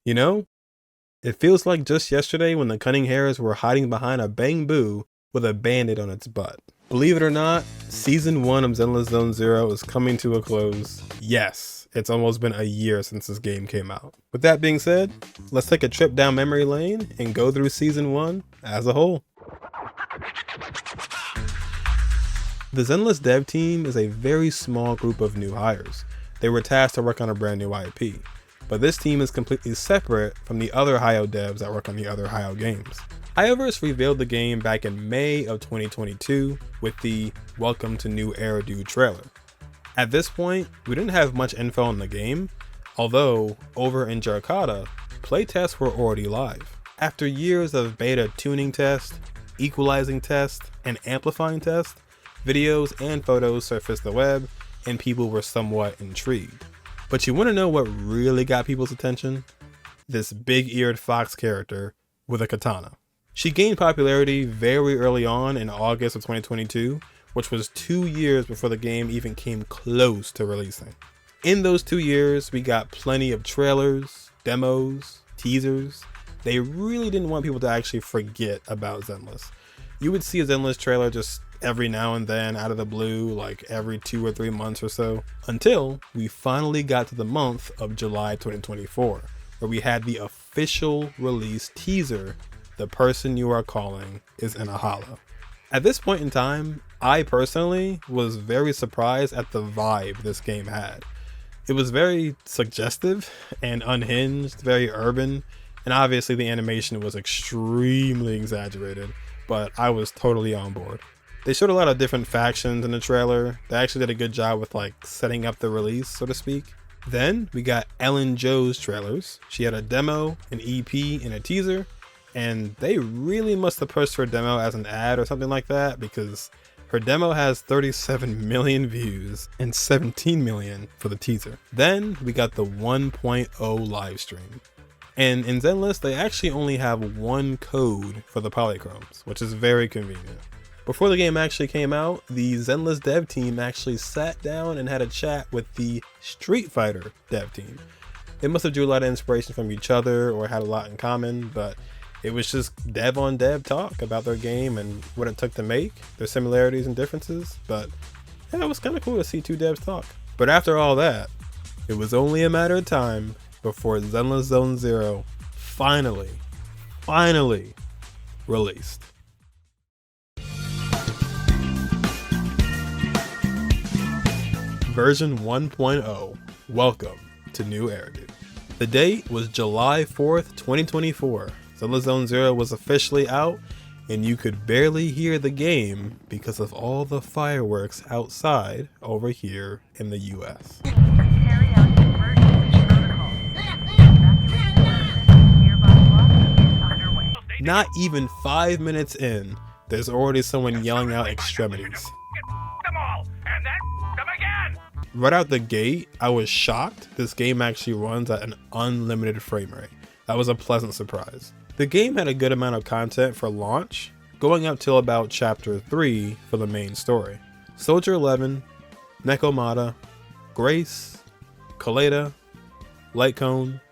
You know, it feels like just yesterday when the cunning hares were hiding behind a bamboo with a bandit on its butt. Believe it or not, Season 1 of Zenless Zone Zero is coming to a close. Yes, it's almost been a year since this game came out. With that being said, let's take a trip down memory lane and go through Season 1 as a whole. The Zenless dev team is a very small group of new hires. They were tasked to work on a brand new IP, but this team is completely separate from the other Hayao devs that work on the other Hayao games. Hayaverse revealed the game back in May of 2022 with the Welcome to New Eridu trailer. At this point, we didn't have much info on the game, although over in Jakarta, playtests were already live. After years of beta tuning tests, equalizing tests, and amplifying tests, videos and photos surfaced the web, and people were somewhat intrigued. But you want to know what really got people's attention? This big-eared fox character with a katana. She gained popularity very early on in August of 2022, which was 2 years before the game even came close to releasing. In those 2 years, we got plenty of trailers, demos, teasers. They really didn't want people to actually forget about Zenless. You would see a Zenless trailer just every now and then out of the blue, like every 2 or 3 months or so, until we finally got to the month of July 2024, where we had the official release teaser, The Person You Are Calling Is in a Hollow. At this point in time, I personally was very surprised at the vibe this game had. It was very suggestive and unhinged, very urban, and obviously the animation was extremely exaggerated, but I was totally on board. They showed a lot of different factions in the trailer. They actually did a good job with like setting up the release, so to speak. Then we got Ellen Jo's trailers. She had a demo, an EP, and a teaser, and they really must have pushed her demo as an ad or something like that, because her demo has 37 million views and 17 million for the teaser. Then we got the 1.0 live stream. And in Zenless, they actually only have one code for the polychromes, which is very convenient. Before the game actually came out, the Zenless dev team actually sat down and had a chat with the Street Fighter dev team. They must have drew a lot of inspiration from each other or had a lot in common, but it was just dev on dev talk about their game and what it took to make, their similarities and differences. But yeah, it was kind of cool to see two devs talk. But after all that, it was only a matter of time before Zenless Zone Zero finally released. Version 1.0, welcome to New Eridu. The date was July 4th, 2024. Zenless Zone Zero was officially out, and you could barely hear the game because of all the fireworks outside over here in the US. Not even 5 minutes in, there's already someone yelling out extremities. Right out the gate, I was shocked this game actually runs at an unlimited frame rate. That was a pleasant surprise. The game had a good amount of content for launch, going up till about chapter 3 for the main story. Soldier 11, Nekomata, Grace, Kaleda, Lightcone,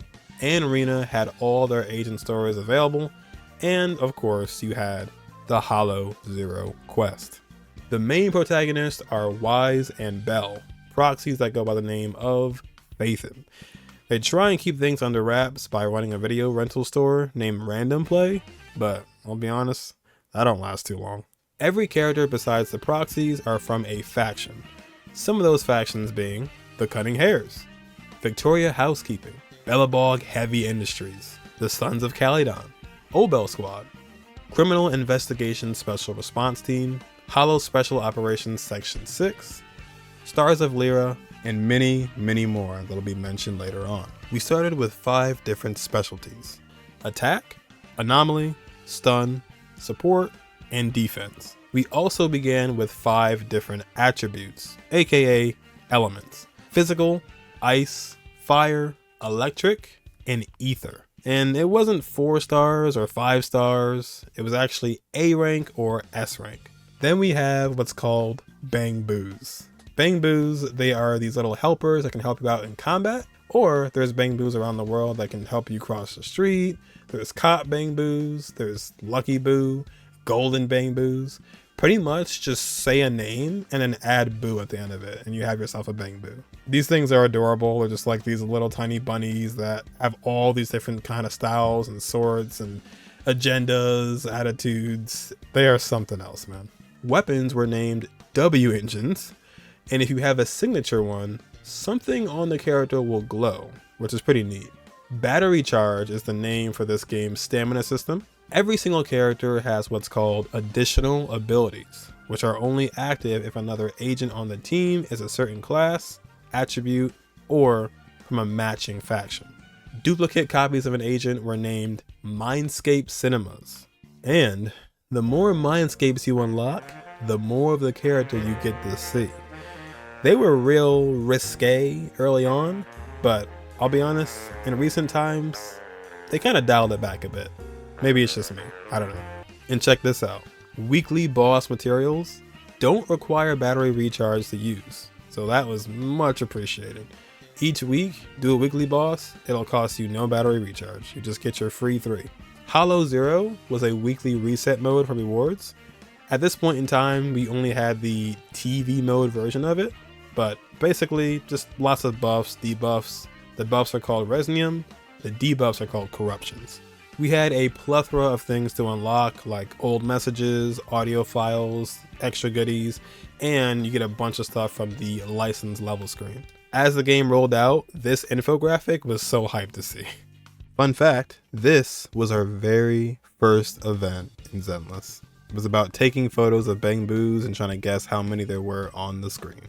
and Rena had all their agent stories available, and of course you had the Hollow Zero quest. The main protagonists are Wise and Bell, proxies that go by the name of Faithin. They try and keep things under wraps by running a video rental store named Random Play, but I'll be honest, that don't last too long. Every character besides the proxies are from a faction. Some of those factions being the Cunning Hares, Victoria Housekeeping, Bellabog Heavy Industries, the Sons of Caledon, Obel Squad, Criminal Investigation Special Response Team, Hollow Special Operations Section 6, Stars of Lyra, and many more that'll be mentioned later on. We started with 5 different specialties: attack, anomaly, stun, support, and defense. We also began with 5 different attributes, aka elements: physical, ice, fire, electric, and ether. And it wasn't 4 stars or 5 stars, it was actually A rank or S rank. Then we have what's called Bang Boos. Bang Boos, they are these little helpers that can help you out in combat, Or there's bang boos around the world that can help you cross the street. There's cop bang boos, there's lucky boo, golden bang boos. Pretty much just say a name and then add boo at the end of it and you have yourself a bang boo. These things are adorable. They're just like these little tiny bunnies that have all these different kind of styles and sorts and agendas, attitudes. They are something else, man. Weapons were named W engines, and if you have a signature one, something on the character will glow, which is pretty neat. Battery charge is the name for this game's stamina system. Every single character has what's called additional abilities, which are only active if another agent on the team is a certain class, attribute, or from a matching faction. Duplicate copies of an agent were named Mindscape Cinemas. And the more Mindscapes you unlock, the more of the character you get to see. They were real risque early on, but I'll be honest, in recent times, they kind of dialed it back a bit. Maybe it's just me, I don't know. And check this out. Weekly boss materials don't require battery recharge to use, so that was much appreciated. Each week, do a weekly boss, it'll cost you no battery recharge. You just get your free 3. Hollow Zero was a weekly reset mode for rewards. At this point in time, we only had the TV mode version of it, but basically just lots of buffs, debuffs. The buffs are called Resnium, the debuffs are called Corruptions. We had a plethora of things to unlock, like old messages, audio files, extra goodies, and you get a bunch of stuff from the licensed level screen. As the game rolled out, this infographic was so hyped to see. Fun fact, this was our very first event in Zenless. It was about taking photos of bang boos and trying to guess how many there were on the screen.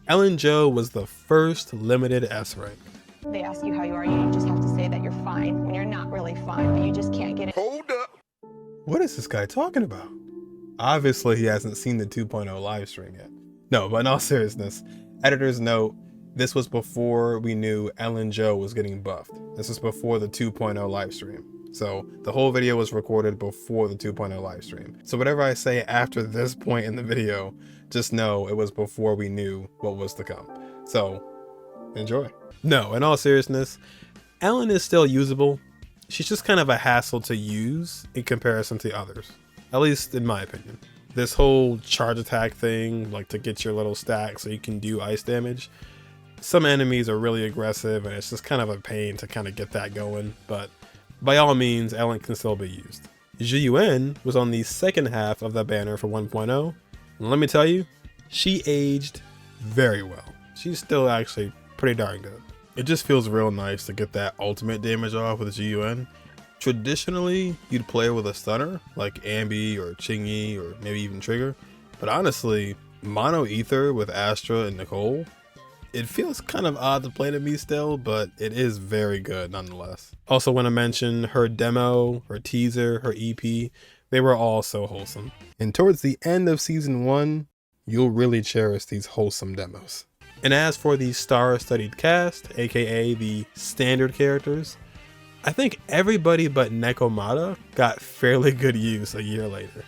Ellen Jo was the first limited S rank. They ask you how you are, you just have to say that you're fine when you're not really fine, but you just can't get it. Hold up. What is this guy talking about? Obviously he hasn't seen the 2.0 live stream yet. No, but in all seriousness, editor's note, this was before we knew Ellen Jo was getting buffed. This was before the 2.0 live stream. So the whole video was recorded before the 2.0 live stream. So whatever I say after this point in the video, just know it was before we knew what was to come. So enjoy. No, in all seriousness, Ellen is still usable. She's just kind of a hassle to use in comparison to others, at least in my opinion. This whole charge attack thing, like to get your little stack so you can do ice damage, some enemies are really aggressive and it's just kind of a pain to kind of get that going, but by all means, Ellen can still be used. Yixuan was on the second half of the banner for 1.0, and let me tell you, she aged very well. She's still actually pretty darn good. It just feels real nice to get that ultimate damage off with Yixuan. Traditionally, you'd play with a stunner like Ambi or Chingy or maybe even Trigger, but honestly, mono ether with Astra and Nicole, it feels kind of odd to play to me still, but it is very good nonetheless. Also want to mention her demo, her teaser, her EP, they were all so wholesome. And towards the end of season 1, you'll really cherish these wholesome demos. And as for the star-studded cast, aka the standard characters, I think everybody but Nekomata got fairly good use a year later.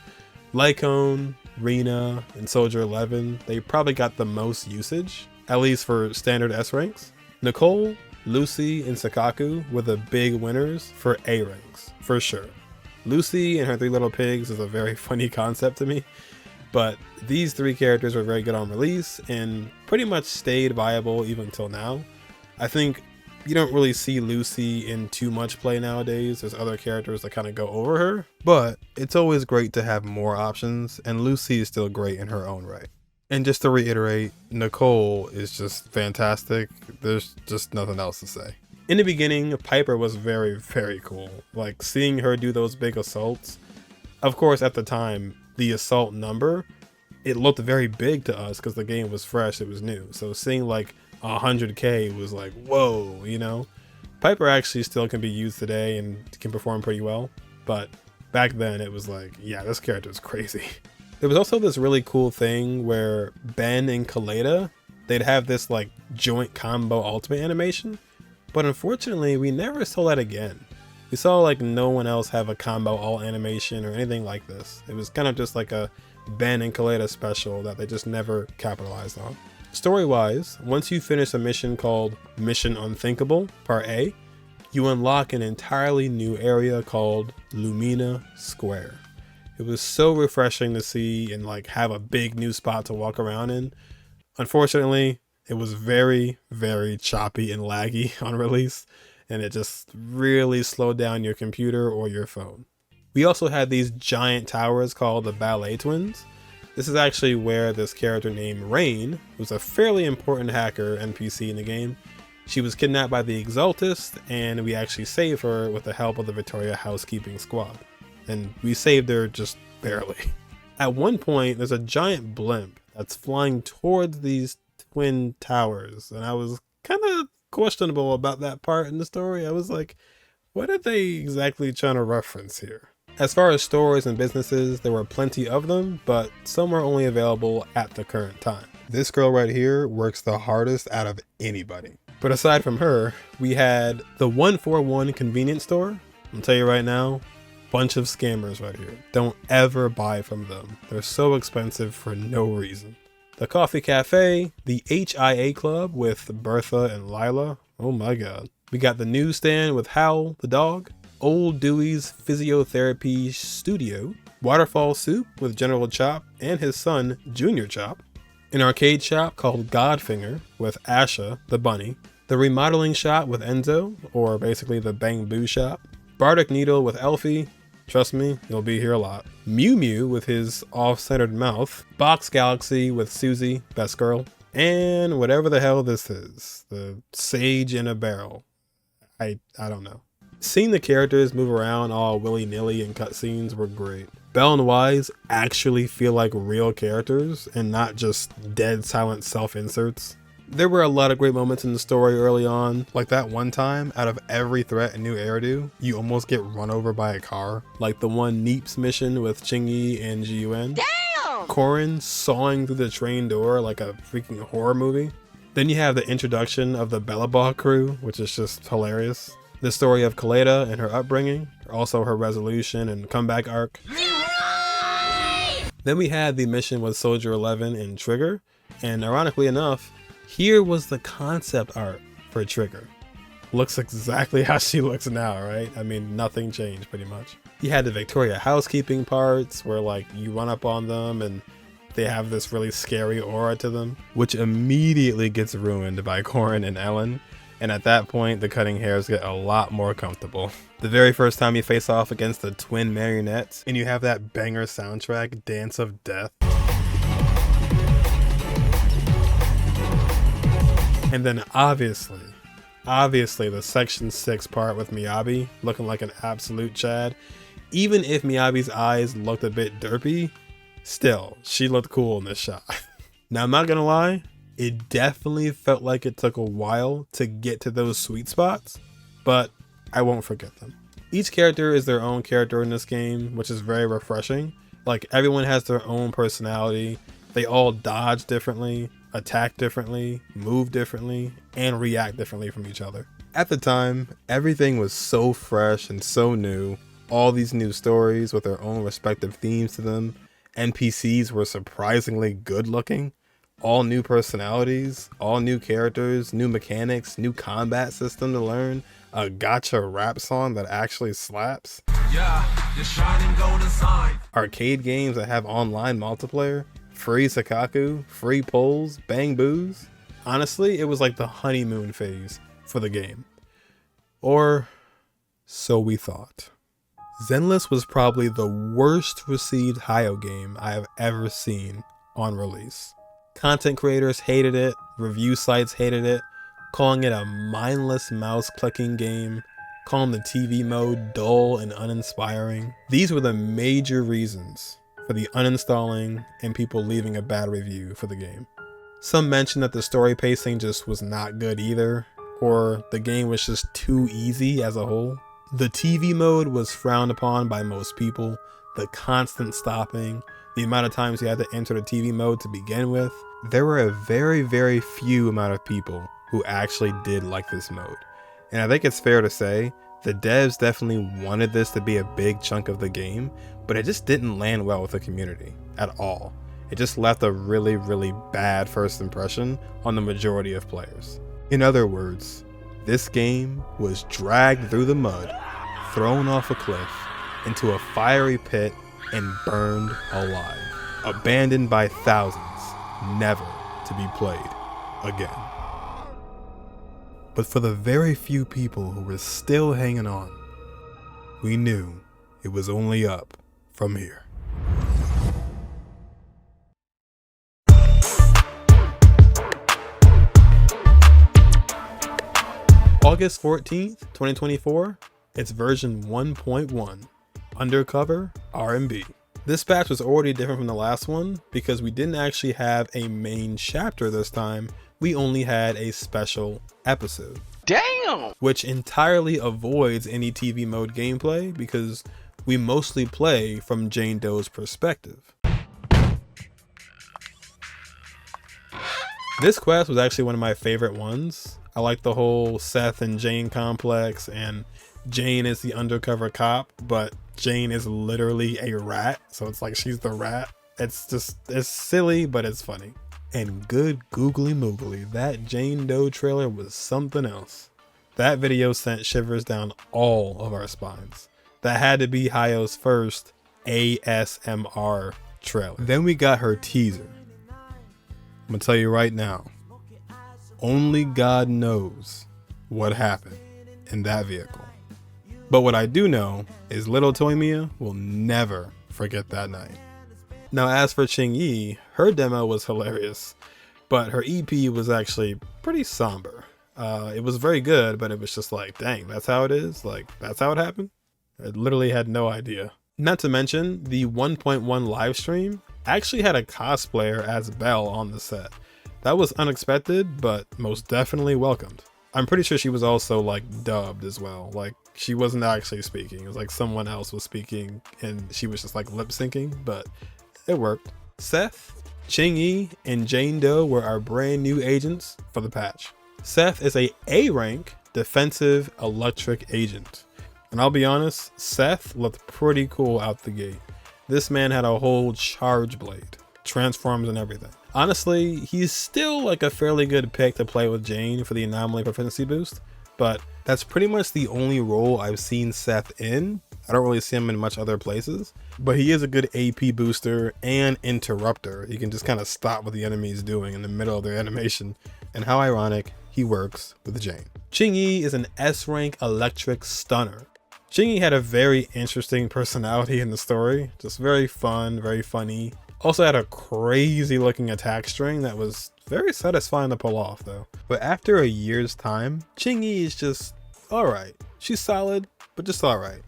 Lycone, Rina, and Soldier 11, they probably got the most usage, at least for standard S ranks. Nicole, Lucy, and Sakaku were the big winners for A ranks, for sure. Lucy and her 3 little pigs is a very funny concept to me, but these 3 characters were very good on release and pretty much stayed viable even until now. I think you don't really see Lucy in too much play nowadays. There's other characters that kind of go over her, but it's always great to have more options, and Lucy is still great in her own right. And just to reiterate, Nicole is just fantastic. There's just nothing else to say. In the beginning, Piper was very, very cool. Like seeing her do those big assaults. Of course, at the time, the assault number, it looked very big to us because the game was fresh, it was new. So seeing like 100k was like, whoa, you know? Piper actually still can be used today and can perform pretty well. But back then it was like, yeah, this character is crazy. There was also this really cool thing where Ben and Kaleda, they'd have this like joint combo ultimate animation, but unfortunately we never saw that again. We saw like no one else have a combo ult animation or anything like this. It was kind of just like a Ben and Kaleda special that they just never capitalized on. Story-wise, once you finish a mission called Mission Unthinkable, Part A, you unlock an entirely new area called Lumina Square. It was so refreshing to see and like have a big new spot to walk around in. Unfortunately, it was very, very choppy and laggy on release, and it just really slowed down your computer or your phone. We also had these giant towers called the Ballet Twins. This is actually where this character named Rain, who's a fairly important hacker NPC in the game, she was kidnapped by the Exaltist, and we actually saved her with the help of the Victoria housekeeping squad. And we saved her just barely. At one point, there's a giant blimp that's flying towards these twin towers, and I was kind of questionable about that part in the story. I was like, what are they exactly trying to reference here? As far as stores and businesses, there were plenty of them, but some were only available at the current time. This girl right here works the hardest out of anybody. But aside from her, we had the 141 convenience store. I'll tell you right now, bunch of scammers right here. Don't ever buy from them. They're so expensive for no reason. The coffee cafe, the HIA club with Bertha and Lila. Oh my god. We got the newsstand with Howl the dog. Old Dewey's Physiotherapy Studio, Waterfall Soup with General Chop and his son, Junior Chop, an arcade shop called Godfinger with Asha the bunny, the remodeling shop with Enzo, or basically the Bang Boo shop, Bardic Needle with Elfie, trust me, you'll be here a lot, Mew Mew with his off-centered mouth, Box Galaxy with Susie, best girl, and whatever the hell this is, the Sage in a Barrel. I don't know. Seeing the characters move around all willy-nilly in cutscenes were great. Belle and Wise actually feel like real characters and not just dead silent self-inserts. There were a lot of great moments in the story early on, like that one time out of every threat in New Eridu, you almost get run over by a car. Like the one Neeps mission with Qingyi and Jiyuan. Damn! Corrin sawing through the train door like a freaking horror movie. Then you have the introduction of the Bellabog crew, which is just hilarious. The story of Kaleda and her upbringing, also her resolution and comeback arc. Then we had the mission with Soldier 11 and Trigger, and ironically enough, here was the concept art for Trigger. Looks exactly how she looks now, right? I mean, nothing changed pretty much. You had the Victoria housekeeping parts where like you run up on them and they have this really scary aura to them, which immediately gets ruined by Corrin and Ellen. And at that point, the cutting hairs get a lot more comfortable. The very first time you face off against the twin marionettes, and you have that banger soundtrack, Dance of Death. And then obviously the Section 6 part with Miyabi, looking like an absolute Chad. Even if Miyabi's eyes looked a bit derpy, still, she looked cool in this shot. Now, I'm not gonna lie, it definitely felt like it took a while to get to those sweet spots, but I won't forget them. Each character is their own character in this game, which is very refreshing. Like, everyone has their own personality. They all dodge differently, attack differently, move differently, and react differently from each other. At the time, everything was so fresh and so new. All these new stories with their own respective themes to them. NPCs were surprisingly good looking. All new personalities, all new characters, new mechanics, new combat system to learn, a gacha rap song that actually slaps. Yeah, the shining golden sign. Arcade games that have online multiplayer, free Sakaku, free pulls, bang boos. Honestly, it was like the honeymoon phase for the game. Or so we thought. Zenless was probably the worst received Hayo game I have ever seen on release. Content creators hated it, review sites hated it, calling it a mindless mouse clicking game, calling the TV mode dull and uninspiring. These were the major reasons for the uninstalling and people leaving a bad review for the game. Some mentioned that the story pacing just was not good either, or the game was just too easy as a whole. The TV mode was frowned upon by most people, the constant stopping, the amount of times you had to enter the TV mode to begin with. There were a very, very few amount of people who actually did like this mode. And I think it's fair to say, the devs definitely wanted this to be a big chunk of the game, but it just didn't land well with the community at all. It just left a really bad first impression on the majority of players. In other words, this game was dragged through the mud, thrown off a cliff, into a fiery pit, and burned alive. Abandoned by thousands, never to be played again. But for the very few people who were still hanging on, we knew it was only up from here. August 14th, 2024, it's version 1.1, Undercover R&B. This patch was already different from the last one because we didn't actually have a main chapter this time, we only had a special episode. Damn! Which entirely avoids any TV mode gameplay because we mostly play from Jane Doe's perspective. This quest was actually one of my favorite ones. I like the whole Seth and Jane complex, and Jane is the undercover cop, but Jane is literally a rat, so it's like she's the rat. It's silly, but it's funny. And good googly moogly, that Jane Doe trailer was something else. That video sent shivers down all of our spines. That had to be Hayo's first ASMR trailer. Then we got her teaser. I'm gonna tell you right now, only God knows what happened in that vehicle. But what I do know is little Toy Mia will never forget that night. Now as for Ching-Yi, her demo was hilarious, but her EP was actually pretty somber. It was very good, but it was just like, dang, that's how it is? Like, that's how it happened? I literally had no idea. Not to mention, the 1.1 live stream actually had a cosplayer as Belle on the set. That was unexpected, but most definitely welcomed. I'm pretty sure she was also like dubbed as well. Like she wasn't actually speaking. It was like someone else was speaking and she was just like lip syncing, but it worked. Seth, Ching-Yi, and Jane Doe were our brand new agents for the patch. Seth is a A-rank defensive electric agent. And I'll be honest, Seth looked pretty cool out the gate. This man had a whole charge blade, transforms and everything. Honestly, he's still like a fairly good pick to play with Jane for the anomaly proficiency boost, but that's pretty much the only role I've seen Seth in. I don't really see him in much other places, but he is a good AP booster and interrupter. He can just kind of stop what the enemy is doing in the middle of their animation, and how ironic, he works with Jane. Ching-Yi is an S-rank electric stunner. Ching-Yi had a very interesting personality in the story, just very fun, very funny. Also had a crazy looking attack string that was very satisfying to pull off though. But after a year's time, Ching-Yi is just alright. She's solid, but just alright.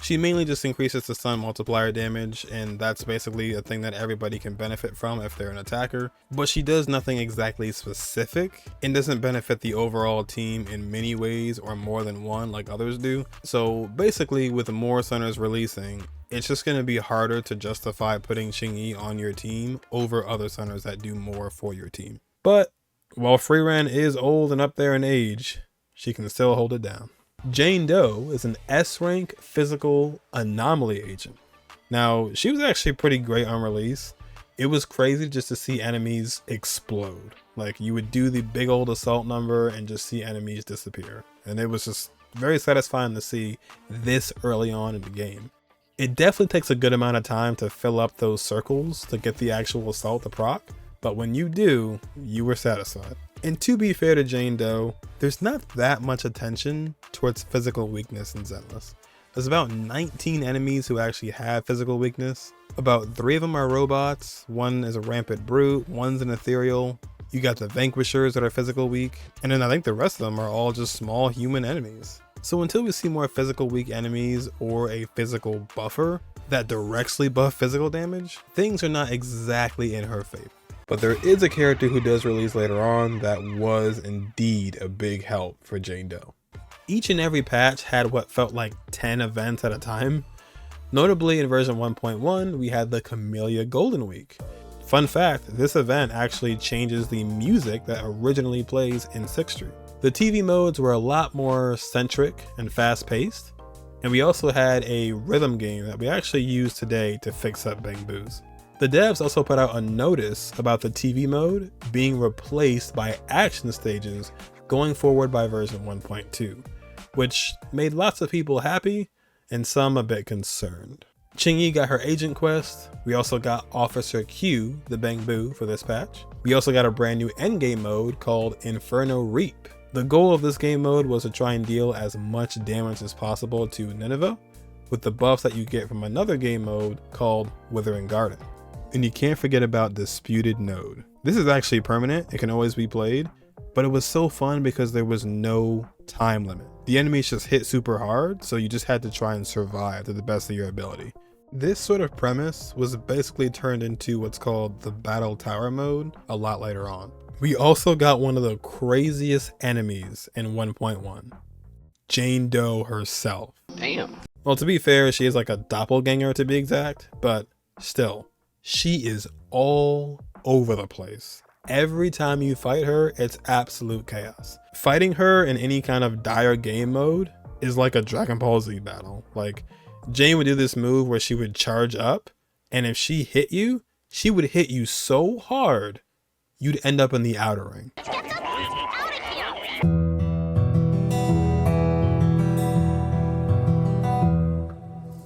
She mainly just increases the stun multiplier damage, and that's basically a thing that everybody can benefit from if they're an attacker. But she does nothing exactly specific and doesn't benefit the overall team in many ways or more than one like others do. So basically with more stunners releasing, it's just going to be harder to justify putting Ching-Yi on your team over other stunners that do more for your team. But while Freeran is old and up there in age, she can still hold it down. Jane Doe is an S-rank physical anomaly agent. Now, she was actually pretty great on release. It was crazy just to see enemies explode. Like you would do the big old assault number and just see enemies disappear. And it was just very satisfying to see this early on in the game. It definitely takes a good amount of time to fill up those circles to get the actual assault to proc, but when you do, you were satisfied. And to be fair to Jane Doe, there's not that much attention towards physical weakness in Zenless. There's about 19 enemies who actually have physical weakness. About 3 of them are robots, 1 is a rampant brute, 1's an ethereal. You got the vanquishers that are physical weak, and then I think the rest of them are all just small human enemies. So until we see more physical weak enemies or a physical buffer that directly buff physical damage, things are not exactly in her favor. But there is a character who does release later on that was indeed a big help for Jane Doe. Each and every patch had what felt like 10 events at a time. Notably in version 1.1, we had the Camellia Golden Week. Fun fact, this event actually changes the music that originally plays in 6th Street. The TV modes were a lot more centric and fast paced, and we also had a rhythm game that we actually use today to fix up Bang Boos. The devs also put out a notice about the TV mode being replaced by action stages going forward by version 1.2, which made lots of people happy and some a bit concerned. Qingyi got her agent quest. We also got Officer Q, the Bangbu, for this patch. We also got a brand new endgame mode called Inferno Reap. The goal of this game mode was to try and deal as much damage as possible to Nineveh, with the buffs that you get from another game mode called Withering Garden. And you can't forget about Disputed Node. This is actually permanent, it can always be played, but it was so fun because there was no time limit. The enemies just hit super hard, so you just had to try and survive to the best of your ability. This sort of premise was basically turned into what's called the Battle Tower mode a lot later on. We also got one of the craziest enemies in 1.1, Jane Doe herself. Damn. Well, to be fair, she is like a doppelganger to be exact, but still, she is all over the place. Every time you fight her, it's absolute chaos. Fighting her in any kind of dire game mode is like a Dragon Ball Z battle. Like, Jane would do this move where she would charge up, and if she hit you, she would hit you so hard, you'd end up in the outer ring.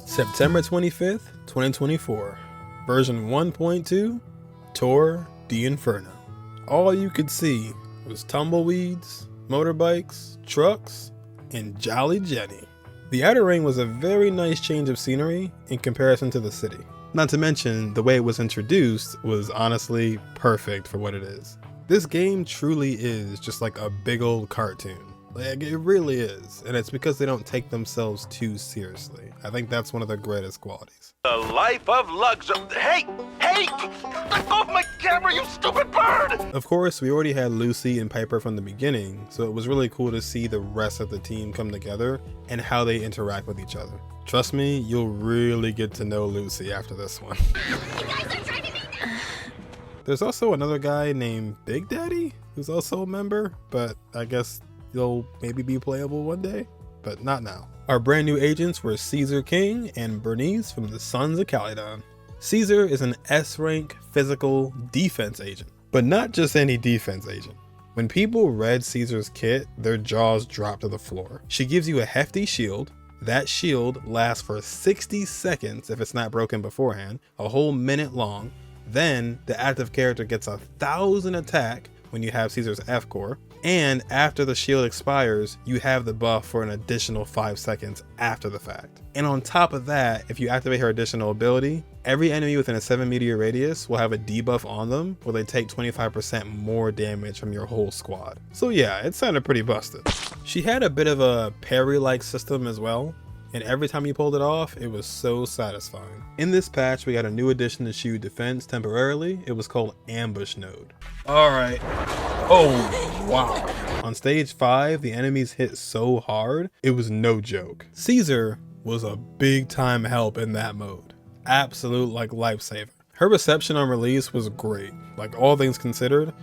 September 25th, 2024, version 1.2, Tour d'Inferno. All you could see was tumbleweeds, motorbikes, trucks, and Jolly Jenny. The outer ring was a very nice change of scenery in comparison to the city. Not to mention, the way it was introduced was honestly perfect for what it is. This game truly is just like a big old cartoon. Like, it really is, and it's because they don't take themselves too seriously. I think that's one of their greatest qualities. The life of luxury. Hey! Let go of my camera, you stupid bird! Of course, we already had Lucy and Piper from the beginning, so it was really cool to see the rest of the team come together and how they interact with each other. Trust me, you'll really get to know Lucy after this one. There's also another guy named Big Daddy, who's also a member, but I guess he'll maybe be playable one day, but not now. Our brand new agents were Caesar King and Bernice from the Sons of Calydon. Caesar is an S-rank physical defense agent, but not just any defense agent. When people read Caesar's kit, their jaws dropped to the floor. She gives you a hefty shield. That shield lasts for 60 seconds if it's not broken beforehand, a whole minute long. Then the active character gets 1,000 attack when you have Caesar's F core, and after the shield expires, you have the buff for an additional 5 seconds after the fact. And on top of that, if you activate her additional ability, every enemy within a 7-meter radius will have a debuff on them where they take 25% more damage from your whole squad. So yeah, it sounded pretty busted. She had a bit of a parry-like system as well, and every time you pulled it off, it was so satisfying. In this patch, we got a new addition to shield defense temporarily. It was called Ambush Node. Alright. Oh, wow. On stage 5, the enemies hit so hard, it was no joke. Caesar was a big time help in that mode. Absolute like lifesaver. Her reception on release was great. Like, all things considered,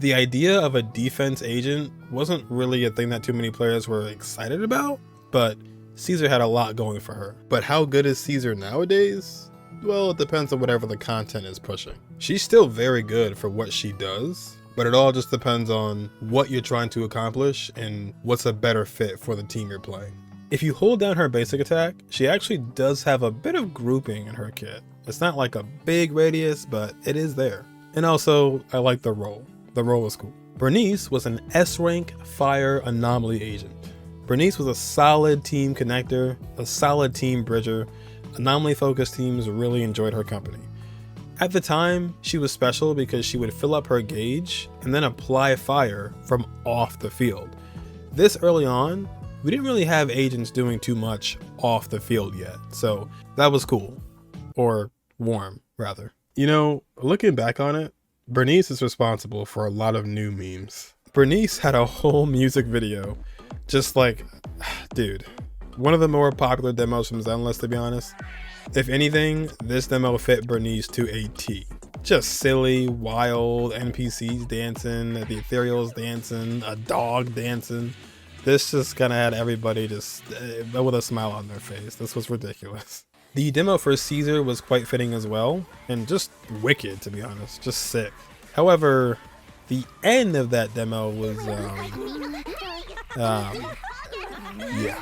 the idea of a defense agent wasn't really a thing that too many players were excited about, but Caesar had a lot going for her. But how good is Caesar nowadays? Well, it depends on whatever the content is pushing. She's still very good for what she does, but it all just depends on what you're trying to accomplish and what's a better fit for the team you're playing. If you hold down her basic attack, she actually does have a bit of grouping in her kit. It's not like a big radius, but it is there. And also, I like the roll. The roll is cool. Bernice was an S-rank fire anomaly agent. Bernice was a solid team connector, a solid team bridger. Anomaly focused teams really enjoyed her company. At the time, she was special because she would fill up her gauge and then apply fire from off the field. This early on, we didn't really have agents doing too much off the field yet, so that was cool. Or warm, rather. You know, looking back on it, Bernice is responsible for a lot of new memes. Bernice had a whole music video. Just like, dude, one of the more popular demos from Zenless, to be honest. If anything, this demo fit Bernice to a T. Just silly, wild NPCs dancing, the ethereals dancing, a dog dancing. This just kind of had everybody just with a smile on their face. This was ridiculous. The demo for Caesar was quite fitting as well, and just wicked, to be honest, just sick. However, the end of that demo was, yeah.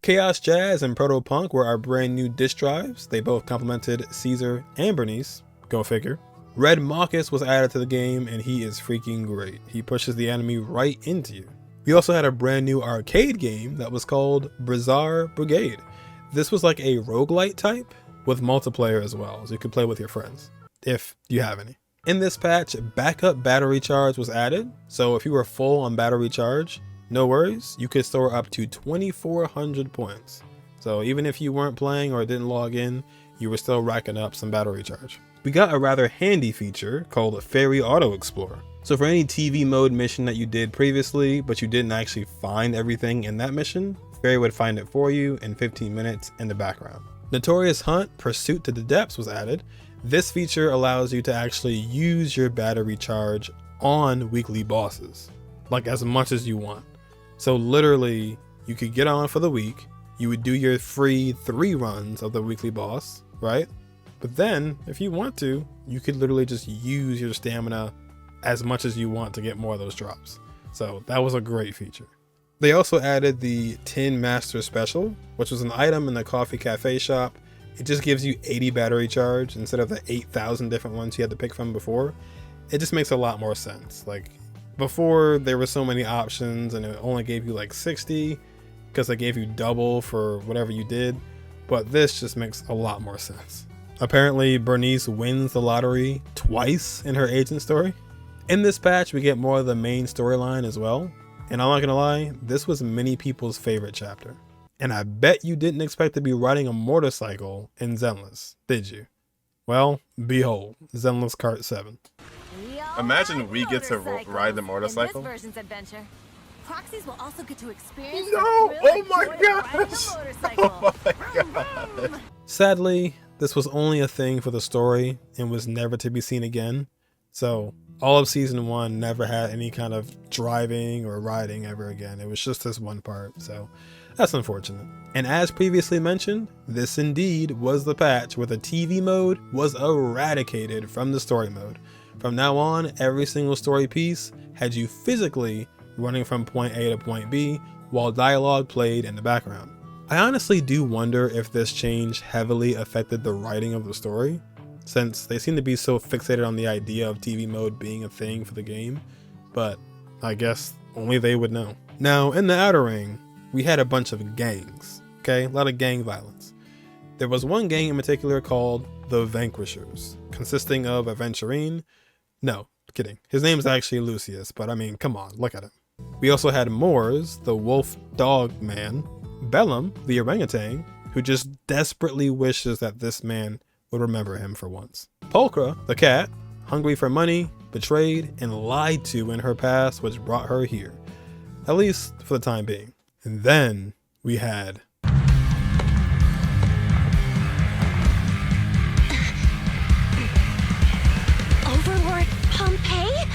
Chaos Jazz and Proto Punk were our brand new disc drives. They both complemented Caesar and Bernice, go figure. Red Marcus was added to the game, and he is freaking great. He pushes the enemy right into you. We also had a brand new arcade game that was called Bizarre Brigade. This was like a roguelite type with multiplayer as well, so you could play with your friends, if you have any. In this patch, backup battery charge was added, so if you were full on battery charge, no worries, you could store up to 2,400 points. So even if you weren't playing or didn't log in, you were still racking up some battery charge. We got a rather handy feature called a Fairy Auto Explorer. So for any TV mode mission that you did previously, but you didn't actually find everything in that mission, Fairy would find it for you in 15 minutes in the background. Notorious Hunt Pursuit to the Depths was added. This feature allows you to actually use your battery charge on weekly bosses, like as much as you want. So literally, you could get on for the week, you would do your free 3 runs of the weekly boss, right? But then, if you want to, you could literally just use your stamina as much as you want to get more of those drops. So that was a great feature. They also added the Tin Master Special, which was an item in the coffee cafe shop. It just gives you 80 battery charge instead of the 8,000 different ones you had to pick from before. It just makes a lot more sense. Like before, there were so many options and it only gave you like 60 because they gave you double for whatever you did. But this just makes a lot more sense. Apparently, Bernice wins the lottery twice in her agent story. In this patch, we get more of the main storyline as well. And I'm not gonna lie, this was many people's favorite chapter. And I bet you didn't expect to be riding a motorcycle in Zenless, did you? Well, behold, Zenless Kart 7. Imagine we get to ride the motorcycle. In this version's adventure, proxies will also get to experience No! Oh my gosh! Oh my god! Sadly, this was only a thing for the story and was never to be seen again. So all of season 1 never had any kind of driving or riding ever again. It was just this one part, so that's unfortunate. And as previously mentioned, this indeed was the patch where the TV mode was eradicated from the story mode. From now on, every single story piece had you physically running from point A to point B while dialogue played in the background. I honestly do wonder if this change heavily affected the writing of the story, since they seem to be so fixated on the idea of TV mode being a thing for the game, but I guess only they would know. Now, in the Outer Ring, we had a bunch of gangs, okay? A lot of gang violence. There was one gang in particular called the Vanquishers, consisting of Aventurine. No, kidding. His name is actually Lucius, but I mean, come on, look at him. We also had Moors, the wolf dog man, Bellum, the orangutan, who just desperately wishes that this man would remember him for once. Polka, the cat, hungry for money, betrayed, and lied to in her past, which brought her here, at least for the time being. And then we had Overlord Pompeii?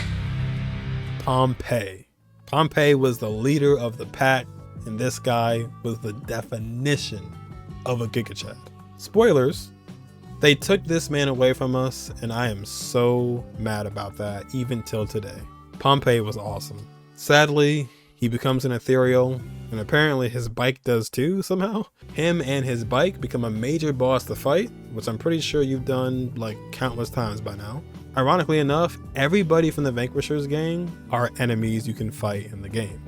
Pompeii. Pompeii was the leader of the pack, and this guy was the definition of a Giga Chad. Spoilers, they took this man away from us, and I am so mad about that, even till today. Pompeii was awesome. Sadly, he becomes an ethereal, and apparently his bike does too somehow. Him and his bike become a major boss to fight, which I'm pretty sure you've done like countless times by now. Ironically enough, everybody from the Vanquishers gang are enemies you can fight in the game,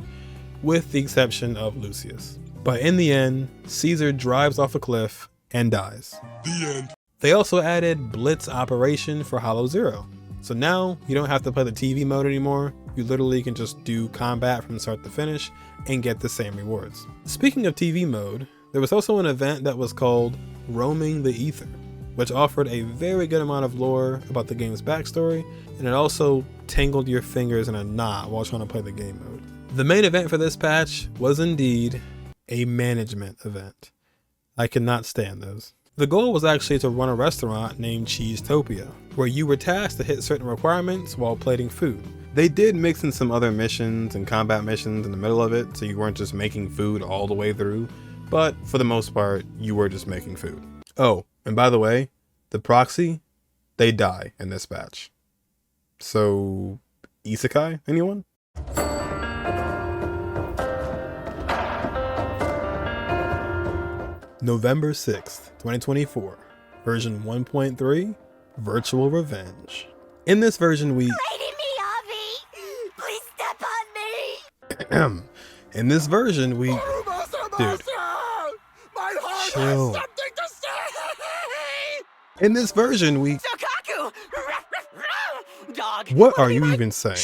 with the exception of Lucius. But in the end, Caesar drives off a cliff and dies. The end. They also added Blitz Operation for Hollow Zero. So now you don't have to play the TV mode anymore. You literally can just do combat from start to finish and get the same rewards. Speaking of TV mode, there was also an event that was called Roaming the Ether, which offered a very good amount of lore about the game's backstory, and it also tangled your fingers in a knot while trying to play the game mode. The main event for this patch was indeed a management event. I could not stand those. The goal was actually to run a restaurant named Cheesetopia, where you were tasked to hit certain requirements while plating food. They did mix in some other missions and combat missions in the middle of it, so you weren't just making food all the way through, but for the most part, you were just making food. Oh, and by the way, the proxy, they die in this batch. So, isekai, anyone? November 6th, 2024, version 1.3, Virtual Revenge. In this version, we... Lady Miyabi! Please step on me! In this version, we... Dude, chill. In this version, we... Dog. What are you even saying?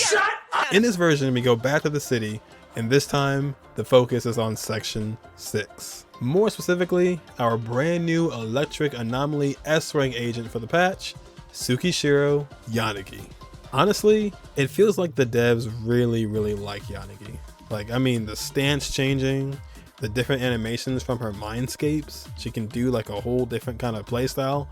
In this version, we go back to the city, and this time, the focus is on Section 6. More specifically, our brand new Electric Anomaly S-Rank agent for the patch, Tsukishiro Yanagi. Honestly, it feels like the devs really like Yanagi. Like, I mean, the stance changing, the different animations from her mindscapes, she can do like a whole different kind of playstyle,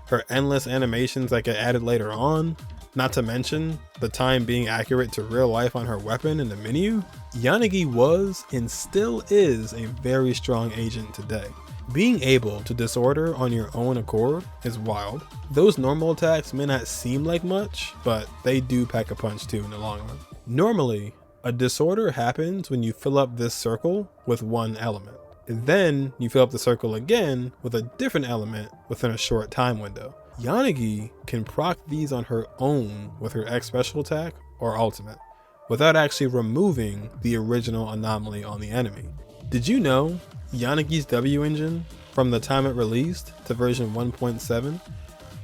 her endless animations that get added later on, not to mention the time being accurate to real life on her weapon in the menu. Yanagi was and still is a very strong agent today. Being able to disorder on your own accord is wild. Those normal attacks may not seem like much, but they do pack a punch too in the long run. Normally, a disorder happens when you fill up this circle with one element. And then you fill up the circle again with a different element within a short time window. Yanagi can proc these on her own with her X special attack or ultimate, without actually removing the original anomaly on the enemy. Did you know Yanagi's W engine, from the time it released to version 1.7,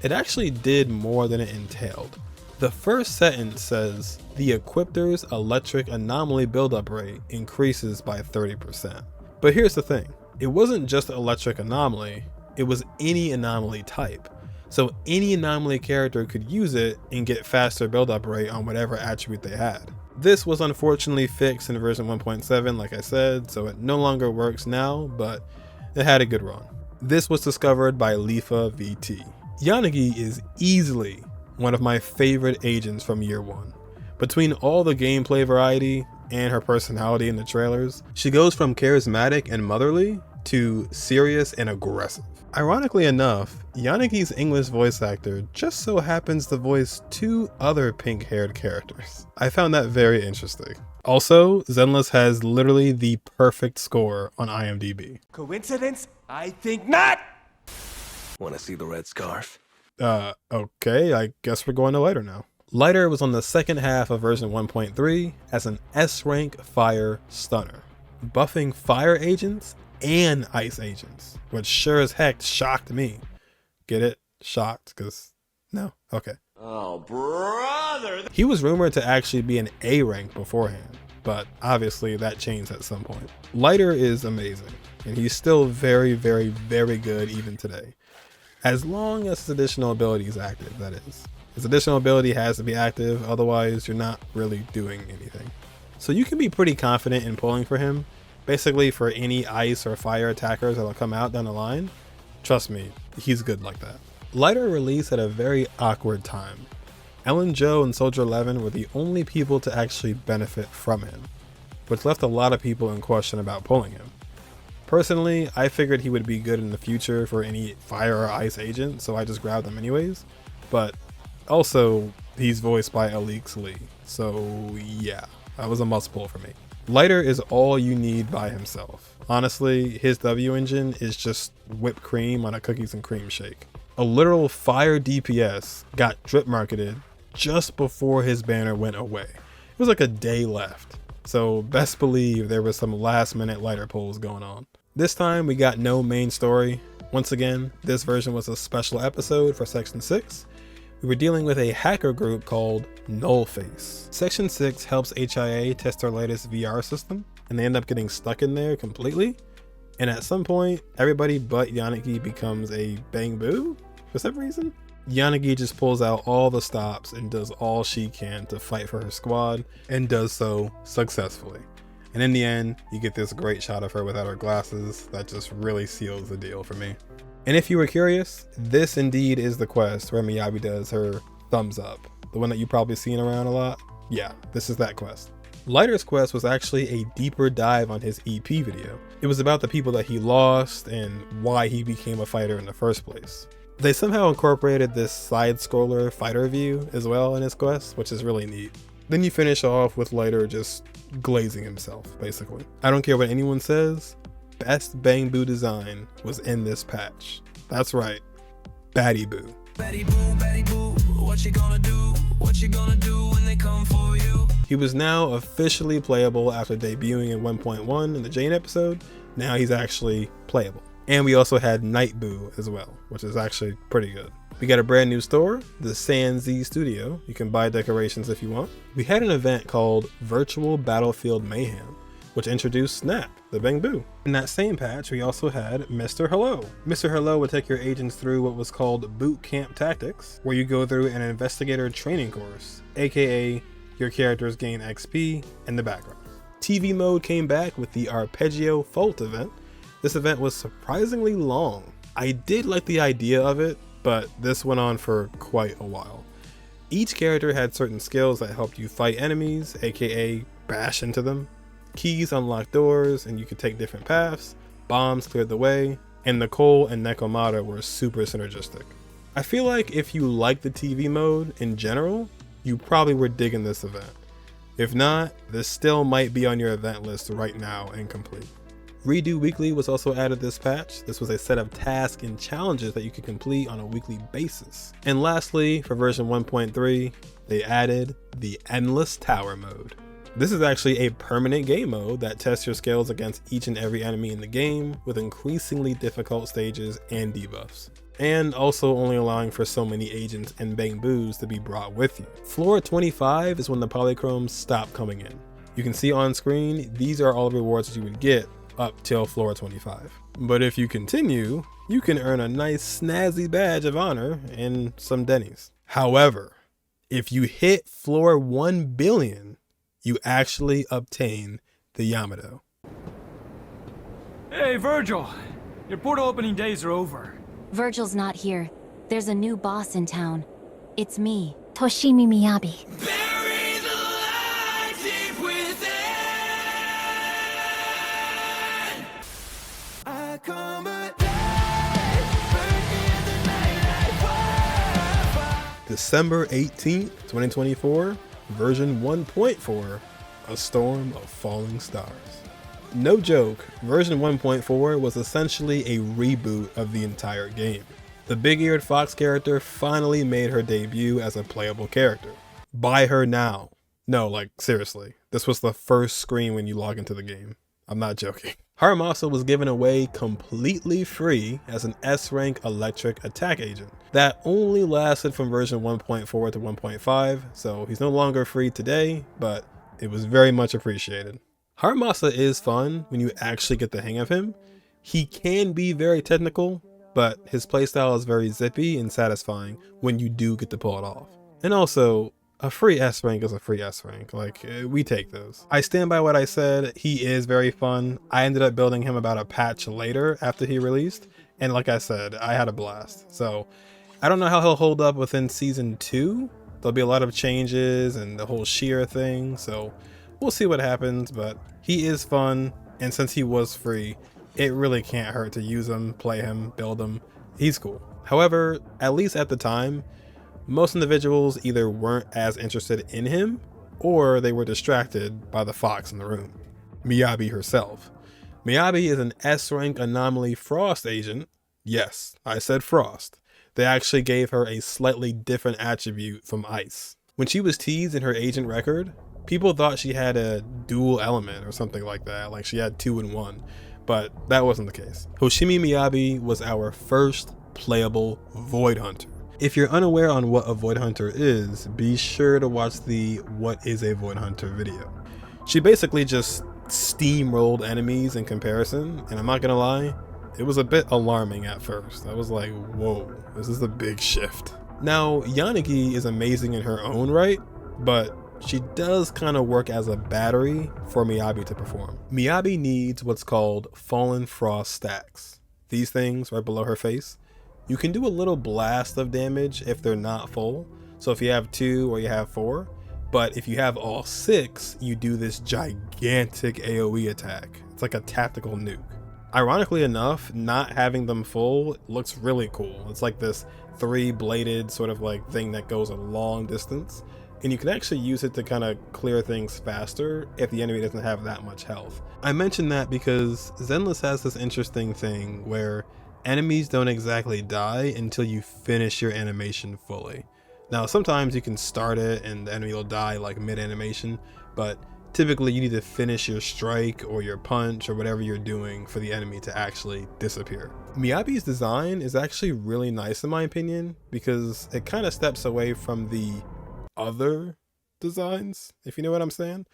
it actually did more than it entailed. The first sentence says, the Equipter's electric anomaly buildup rate increases by 30%. But here's the thing, it wasn't just electric anomaly, it was any anomaly type. So any anomaly character could use it and get faster buildup rate on whatever attribute they had. This was unfortunately fixed in version 1.7, like I said, so it no longer works now, but it had a good run. This was discovered by Lifa VT. Yanagi is easily one of my favorite agents from year one. Between all the gameplay variety and her personality in the trailers, she goes from charismatic and motherly to serious and aggressive. Ironically enough, Yanagi's English voice actor just so happens to voice two other pink-haired characters. I found that very interesting. Also, Zenless has literally the perfect score on IMDb. Coincidence? I think not! Wanna see the red scarf? Okay, I guess we're going to Lighter now. Lighter was on the second half of version 1.3 as an S-rank fire stunner, buffing fire agents and ice agents, which sure as heck shocked me. Get it? Shocked, because no? Okay. Oh, brother! He was rumored to actually be an A rank beforehand, but obviously that changed at some point. Lighter is amazing, and he's still very good even today. As long as his additional ability is active, that is. His additional ability has to be active, otherwise you're not really doing anything. So you can be pretty confident in pulling for him, basically for any ice or fire attackers that'll come out down the line. Trust me, he's good like that. Lighter released at a very awkward time. Ellen Joe and Soldier 11 were the only people to actually benefit from him, which left a lot of people in question about pulling him. Personally, I figured he would be good in the future for any fire or ice agent, so I just grabbed him anyways. But also, he's voiced by Alex Lee, so yeah, that was a must pull for me. Lighter is all you need by himself. Honestly, his W engine is just whipped cream on a cookies and cream shake. A literal fire DPS got drip marketed just before his banner went away. It was like a day left, so best believe there was some last minute Lighter pulls going on. This time we got no main story. Once again, this version was a special episode for Section 6. We were dealing with a hacker group called Nullface. Section 6 helps HIA test their latest VR system, and they end up getting stuck in there completely. And at some point, everybody but Yanagi becomes a bang boo for some reason. Yanagi just pulls out all the stops and does all she can to fight for her squad, and does so successfully. And in the end, you get this great shot of her without her glasses that just really seals the deal for me. And if you were curious, this indeed is the quest where Miyabi does her thumbs up. The one that you've probably seen around a lot. Yeah, this is that quest. Lighter's quest was actually a deeper dive on his EP video. It was about the people that he lost and why he became a fighter in the first place. They somehow incorporated this side-scroller fighter view as well in his quest, which is really neat. Then you finish off with Lighter just glazing himself, basically. I don't care what anyone says, best Bang Boo design was in this patch. That's right, Batty Boo. Batty boo, what you gonna do? What you gonna do when they come for you? He was now officially playable after debuting in 1.1 in the Jane episode. Now he's actually playable. And we also had Night Boo as well, which is actually pretty good. We got a brand new store, the Sanz Studio. You can buy decorations if you want. We had an event called Virtual Battlefield Mayhem, which introduced Snap, the Bang Boo. In that same patch, we also had Mr. Hello. Mr. Hello would take your agents through what was called Boot Camp Tactics, where you go through an investigator training course, aka your characters gain XP in the background. TV mode came back with the Arpeggio Fault event. This event was surprisingly long. I did like the idea of it, but this went on for quite a while. Each character had certain skills that helped you fight enemies, aka bash into them. Keys unlocked doors and you could take different paths. Bombs cleared the way, and Nicole and Nekomata were super synergistic. I feel like if you like the TV mode in general, you probably were digging this event. If not, this still might be on your event list right now incomplete. Redo Weekly was also added this patch. This was a set of tasks and challenges that you could complete on a weekly basis. And lastly, for version 1.3, they added the Endless Tower mode. This is actually a permanent game mode that tests your skills against each and every enemy in the game with increasingly difficult stages and debuffs. And also only allowing for so many agents and Bang Boos to be brought with you. Floor 25 is when the polychromes stop coming in. You can see on screen, these are all the rewards that you would get up till floor 25. But if you continue, you can earn a nice snazzy badge of honor and some Denny's. However, if you hit floor 1 billion, you actually obtain the Yamato. Hey, Virgil! Your portal opening days are over. Virgil's not here. There's a new boss in town. It's me, Toshimi Miyabi. Bury the light deep within. I come at night, burn in the night like fire. December 18th, 2024, version 1.4, A Storm of Falling Stars. No joke, version 1.4 was essentially a reboot of the entire game. The big-eared fox character finally made her debut as a playable character. Buy her now. No, like seriously, this was the first screen when you log into the game. I'm not joking. Haramasa was given away completely free as an S-rank electric attack agent. That only lasted from version 1.4 to 1.5, so he's no longer free today, but it was very much appreciated. Haramasa is fun when you actually get the hang of him. He can be very technical, but his playstyle is very zippy and satisfying when you do get to pull it off. And also, a free S rank is a free S rank, like we take those. I stand by what I said, he is very fun. I ended up building him about a patch later after he released, and like I said, I had a blast. So I don't know how he'll hold up within season 2. There'll be a lot of changes and the whole sheer thing, so we'll see what happens, but he is fun, and since he was free, it really can't hurt to use him, play him, build him. He's cool. However, at least at the time, most individuals either weren't as interested in him, or they were distracted by the fox in the room, Miyabi herself. Miyabi is an S-rank anomaly frost agent. Yes, I said frost. They actually gave her a slightly different attribute from ice. When she was teased in her agent record, people thought she had a dual element or something like that, like she had 2 in 1, but that wasn't the case. Hoshimi Miyabi was our first playable Void Hunter. If you're unaware on what a Void Hunter is, be sure to watch the What is a Void Hunter video. She basically just steamrolled enemies in comparison, and I'm not gonna lie, it was a bit alarming at first. I was like, whoa, this is a big shift. Now, Yanagi is amazing in her own right, but she does kind of work as a battery for Miyabi to perform. Miyabi needs what's called Fallen Frost stacks. These things right below her face. You can do a little blast of damage if they're not full. So if you have 2 or you have 4, But if you have all 6, you do this gigantic AoE attack. It's like a tactical nuke. Ironically enough, not having them full looks really cool. It's like this 3-bladed sort of like thing that goes a long distance, and you can actually use it to kind of clear things faster if the enemy doesn't have that much health. I mention that because Zenless has this interesting thing where enemies don't exactly die until you finish your animation fully. Now sometimes you can start it and the enemy will die like mid-animation, but typically you need to finish your strike or your punch or whatever you're doing for the enemy to actually disappear. Miyabi's design is actually really nice in my opinion, because it kind of steps away from the other designs, if you know what I'm saying.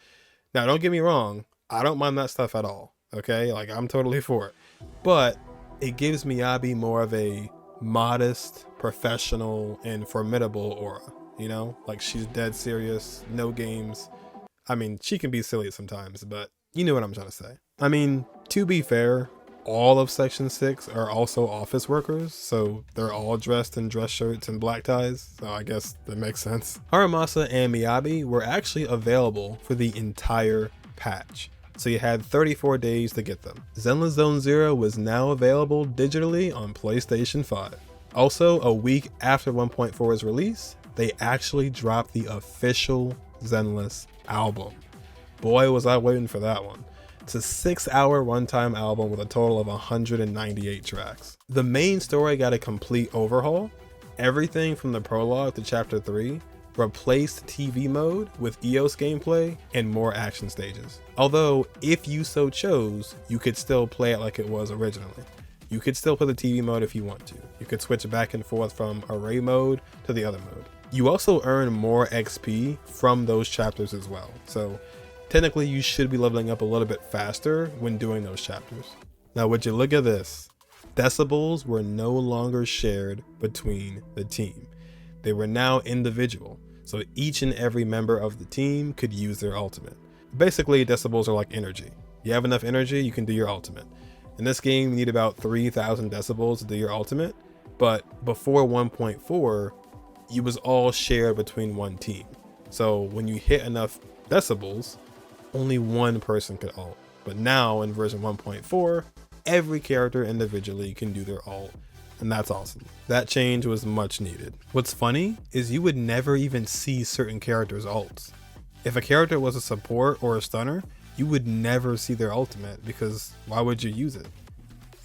Now don't get me wrong, I don't mind that stuff at all, okay? Like, I'm totally for it. But it gives Miyabi more of a modest, professional, and formidable aura, you know? Like, she's dead serious, no games. I mean, she can be silly sometimes, but you know what I'm trying to say. I mean, to be fair, all of Section 6 are also office workers, so they're all dressed in dress shirts and black ties, so I guess that makes sense. Haramasa and Miyabi were actually available for the entire patch, so you had 34 days to get them. Zenless Zone Zero was now available digitally on PlayStation 5. Also, a week after 1.4's release, they actually dropped the official Zenless album. Boy, was I waiting for that one. It's a 6-hour runtime album with a total of 198 tracks. The main story got a complete overhaul. Everything from the prologue to chapter 3 replaced TV mode with EOS gameplay and more action stages. Although, if you so chose, you could still play it like it was originally. You could still play the TV mode if you want to. You could switch back and forth from array mode to the other mode. You also earn more XP from those chapters as well, so technically you should be leveling up a little bit faster when doing those chapters. Now would you look at this? Decibels were no longer shared between the team. They were now individual, so each and every member of the team could use their ultimate. Basically, decibels are like energy. You have enough energy, you can do your ultimate. In this game, you need about 3,000 decibels to do your ultimate, but before 1.4, it was all shared between one team. So when you hit enough decibels, only one person could ult. But now in version 1.4, every character individually can do their ult, and that's awesome. That change was much needed. What's funny is you would never even see certain characters' ults. If a character was a support or a stunner, you would never see their ultimate, because why would you use it?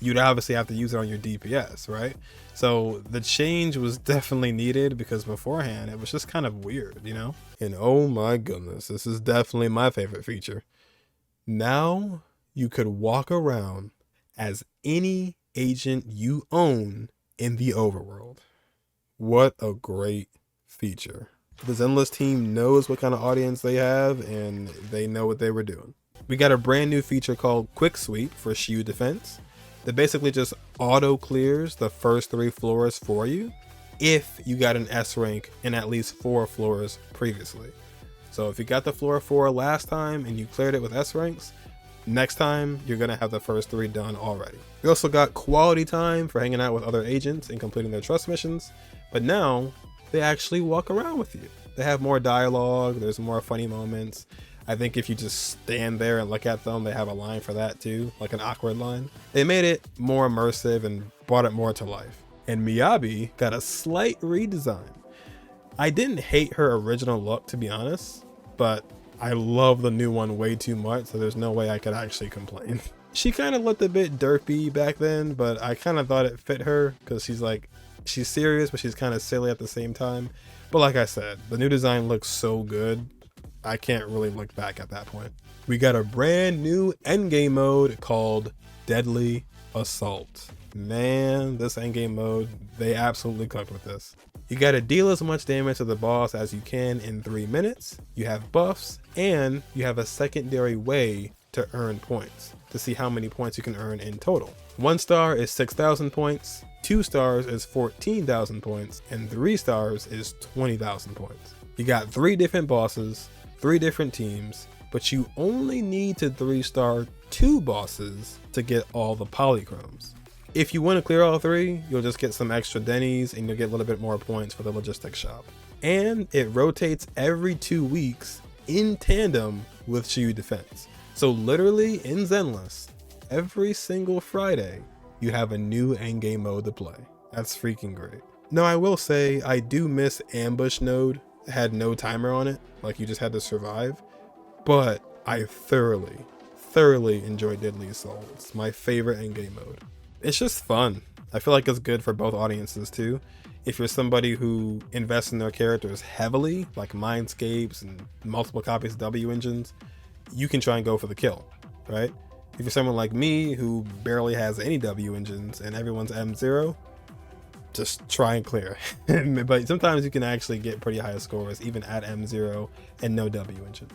You'd obviously have to use it on your DPS, right? So the change was definitely needed, because beforehand it was just kind of weird, you know? And oh my goodness, this is definitely my favorite feature. Now you could walk around as any agent you own in the overworld. What a great feature. The Zenless team knows what kind of audience they have, and they know what they were doing. We got a brand new feature called Quick Sweep for shield defense that basically just auto clears the first 3 floors for you if you got an S rank in at least 4 floors previously. So if you got the floor 4 last time and you cleared it with S ranks, next time you're gonna have the first 3 done already. We also got quality time for hanging out with other agents and completing their trust missions, but now they actually walk around with you. They have more dialogue, there's more funny moments. I think if you just stand there and look at them, they have a line for that too, like an awkward line. They made it more immersive and brought it more to life. And Miyabi got a slight redesign. I didn't hate her original look, to be honest, but I love the new one way too much, so there's no way I could actually complain. She kind of looked a bit derpy back then, but I kind of thought it fit her, because she's serious, but she's kind of silly at the same time. But like I said, the new design looks so good, I can't really look back at that point. We got a brand new endgame mode called Deadly Assault. Man, this endgame mode, they absolutely cooked with this. You gotta deal as much damage to the boss as you can in 3 minutes, you have buffs, and you have a secondary way to earn points, to see how many points you can earn in total. 1 star is 6,000 points, 2 stars is 14,000 points, and 3 stars is 20,000 points. You got 3 different bosses, 3 different teams, but you only need to 3-star 2 bosses to get all the polychromes. If you want to clear all 3, you'll just get some extra dennies and you'll get a little bit more points for the logistics shop. and it rotates every 2 weeks in tandem with Shiyu Defense. So literally in Zenless, every single Friday, you have a new endgame mode to play. That's freaking great. Now I will say, I do miss Ambush Node. It had no timer on it, like you just had to survive. But I thoroughly enjoyed Deadly Soul. It's my favorite endgame mode. It's just fun. I feel like it's good for both audiences too. If you're somebody who invests in their characters heavily, like Mindscapes and multiple copies of W engines, you can try and go for the kill, right? If you're someone like me who barely has any W engines and everyone's M0, just try and clear. But sometimes you can actually get pretty high scores even at M0 and no W engine.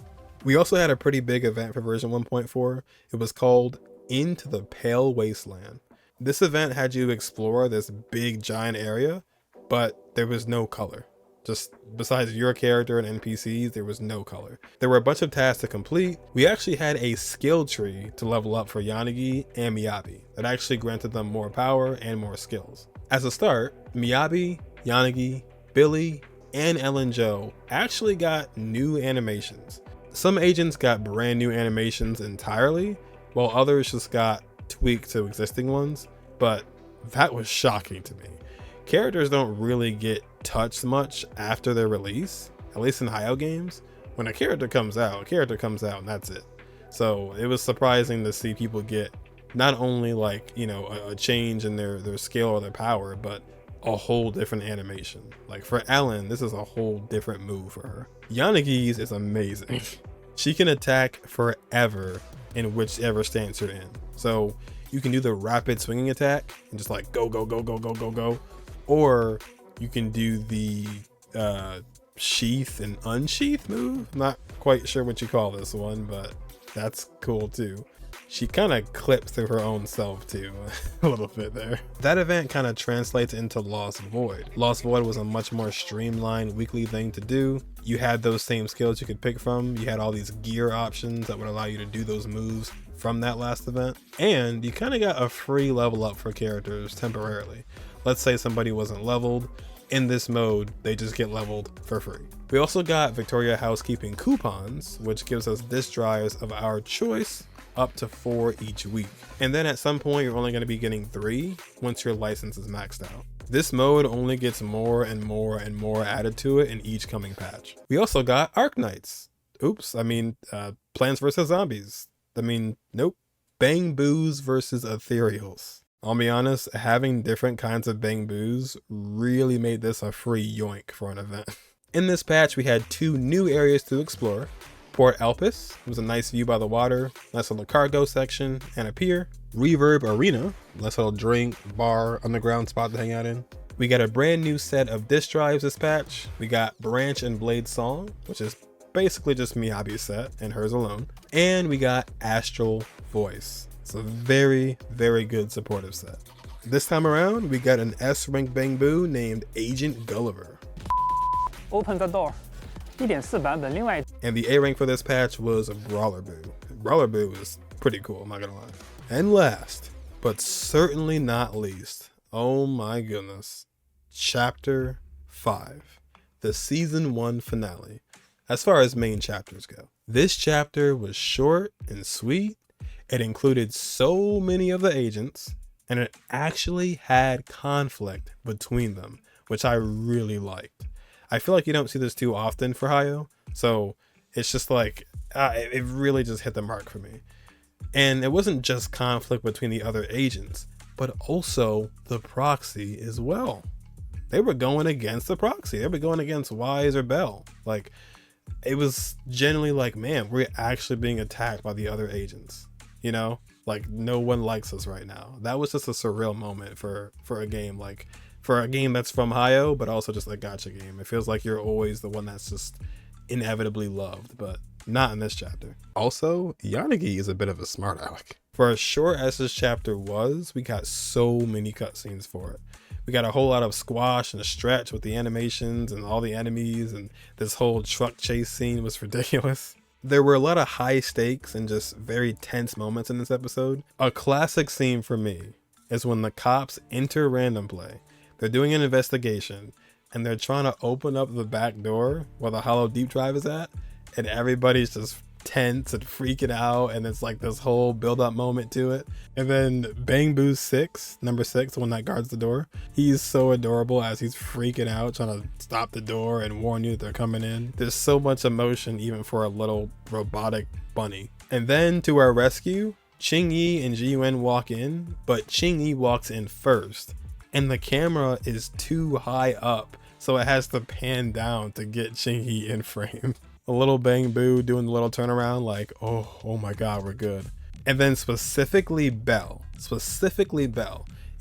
We also had a pretty big event for version 1.4. It was called Into the Pale Wasteland. This event had you explore this big giant area, but there was no color. Just besides your character and NPCs, there was no color. There were a bunch of tasks to complete. We actually had a skill tree to level up for Yanagi and Miyabi that actually granted them more power and more skills. As a start, Miyabi, Yanagi, Billy, and Ellen Joe actually got new animations. Some agents got brand new animations entirely, while others just got tweaked to existing ones, but that was shocking to me. Characters don't really get touched much after their release, at least in Hayo games. When a character comes out and that's it. So it was surprising to see people get not only like, you know, a change in their skill or their power, but a whole different animation. Like for Ellen, this is a whole different move for her. Yanagi's is amazing. She can attack forever in whichever stance you're in. So you can do the rapid swinging attack and just like go, or you can do the sheath and unsheath move. Not quite sure what you call this one, but that's cool too. She kind of clips through her own self too, a little bit there. That event kind of translates into Lost Void. Lost Void was a much more streamlined weekly thing to do. You had those same skills you could pick from. You had all these gear options that would allow you to do those moves from that last event. And you kind of got a free level up for characters temporarily. Let's say somebody wasn't leveled. In this mode, they just get leveled for free. We also got Victoria Housekeeping coupons, which gives us disk drives of our choice, up to 4 each week. And then at some point, you're only going to be getting 3 once your license is maxed out. This mode only gets more and more and more added to it in each coming patch. We also got Arknights. Plants vs. Zombies. Nope. Bang Boos versus Ethereals. I'll be honest, having different kinds of Bang Boos really made this a free yoink for an event. In this patch, we had 2 new areas to explore. Port Elpis was a nice view by the water, nice little cargo section and a pier. Reverb Arena, nice little drink, bar, underground spot to hang out in. We got a brand new set of disk drives this patch. We got Branch and Blade Song, which is basically just Miyabi's set and hers alone. And we got Astral Voice. It's a very, very good supportive set. This time around, we got an S rank Bang Boo named Agent Gulliver. Open the door. 1.4版本，另外 And the A rank for this patch was Brawler Boo. Brawler Boo is pretty cool, I'm not gonna lie. And last, but certainly not least, oh my goodness, Chapter 5, the Season 1 finale, as far as main chapters go. This chapter was short and sweet. It included so many of the agents, and it actually had conflict between them, which I really liked. I feel like you don't see this too often for Hayo, so it's just like, it really just hit the mark for me. And it wasn't just conflict between the other agents, but also the proxy as well. They were going against the proxy. They were going against Wise or Bell. Like, it was generally like, man, we're actually being attacked by the other agents. You know, like no one likes us right now. That was just a surreal moment for a game, like for a game that's from Hayo, but also just a gacha game. It feels like you're always the one that's just inevitably loved, but not in this chapter. Also, Yanagi is a bit of a smart aleck. For as short as this chapter was, we got so many cutscenes for it. We got a whole lot of squash and stretch with the animations and all the enemies, and this whole truck chase scene was ridiculous. There were a lot of high stakes and just very tense moments in this episode. A classic scene for me is when the cops enter random play. They're doing an investigation and they're trying to open up the back door where the hollow deep drive is at, and everybody's just tense and freaking out, and it's like this whole build-up moment to it. And then Bang Boo's number 6, the one that guards the door, he's so adorable as he's freaking out trying to stop the door and warn you that they're coming in. There's so much emotion even for a little robotic bunny. And then to our rescue, Qingyi and Yixuan walk in, but Qingyi walks in first, and the camera is too high up, so it has to pan down to get Qingyi in frame. A little Bang Boo doing the little turnaround like, oh my god, we're good. And then specifically Belle.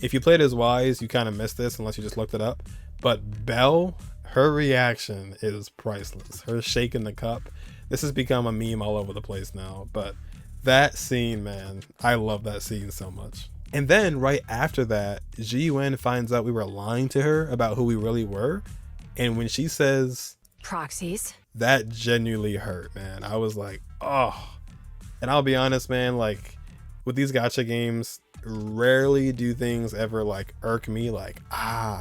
If you played as Wise, you kind of missed this unless you just looked it up. But Belle, her reaction is priceless. Her shaking the cup. This has become a meme all over the place now. But that scene, man, I love that scene so much. And then right after that, Yixuan finds out we were lying to her about who we really were. And when she says, Proxies. that genuinely hurt, man. I was like, oh. And I'll be honest, man, like with these gacha games, rarely do things ever like irk me, like,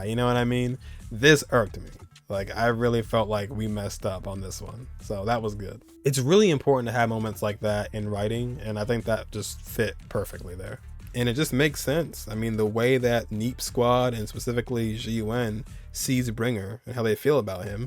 you know what I mean? This irked me. Like, I really felt like we messed up on this one. So that was good. It's really important to have moments like that in writing, and I think that just fit perfectly there. And it just makes sense. I mean, the way that Neep Squad and specifically Yixuan sees Bringer and how they feel about him,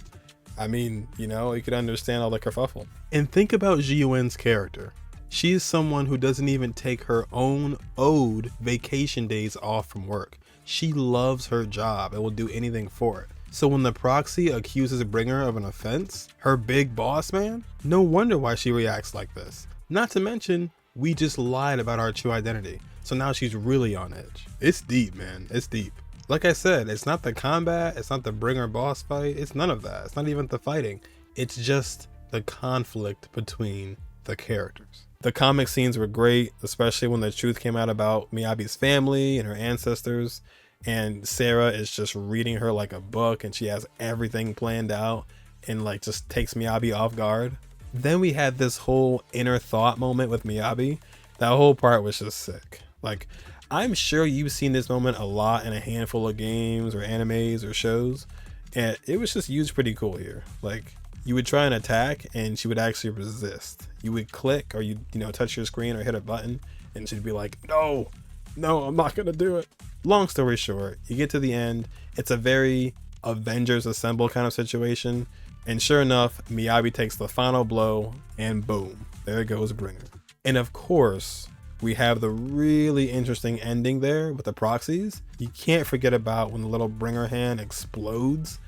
I mean, you know, you could understand all the kerfuffle. And think about Yixuan's character. She is someone who doesn't even take her own owed vacation days off from work. She loves her job and will do anything for it. So when the proxy accuses Bringer of an offense, her big boss man, no wonder why she reacts like this. Not to mention, we just lied about our true identity. So now she's really on edge. It's deep, man. It's deep. Like I said, it's not the combat, it's not the Bringer boss fight, it's none of that. It's not even the fighting. It's just the conflict between the characters. The comic scenes were great, especially when the truth came out about Miyabi's family and her ancestors, and Sarah is just reading her like a book, and she has everything planned out and like just takes Miyabi off guard. Then we had this whole inner thought moment with Miyabi. That whole part was just sick. Like, I'm sure you've seen this moment a lot in a handful of games or animes or shows, and it was just used pretty cool here. Like, you would try and attack and she would actually resist. You would click or you know, touch your screen or hit a button and she'd be like, no, I'm not gonna do it. Long story short, you get to the end. It's a very Avengers Assemble kind of situation. And sure enough, Miyabi takes the final blow and boom, there goes Bringer. And of course, we have the really interesting ending there with the proxies. You can't forget about when the little Bringer hand explodes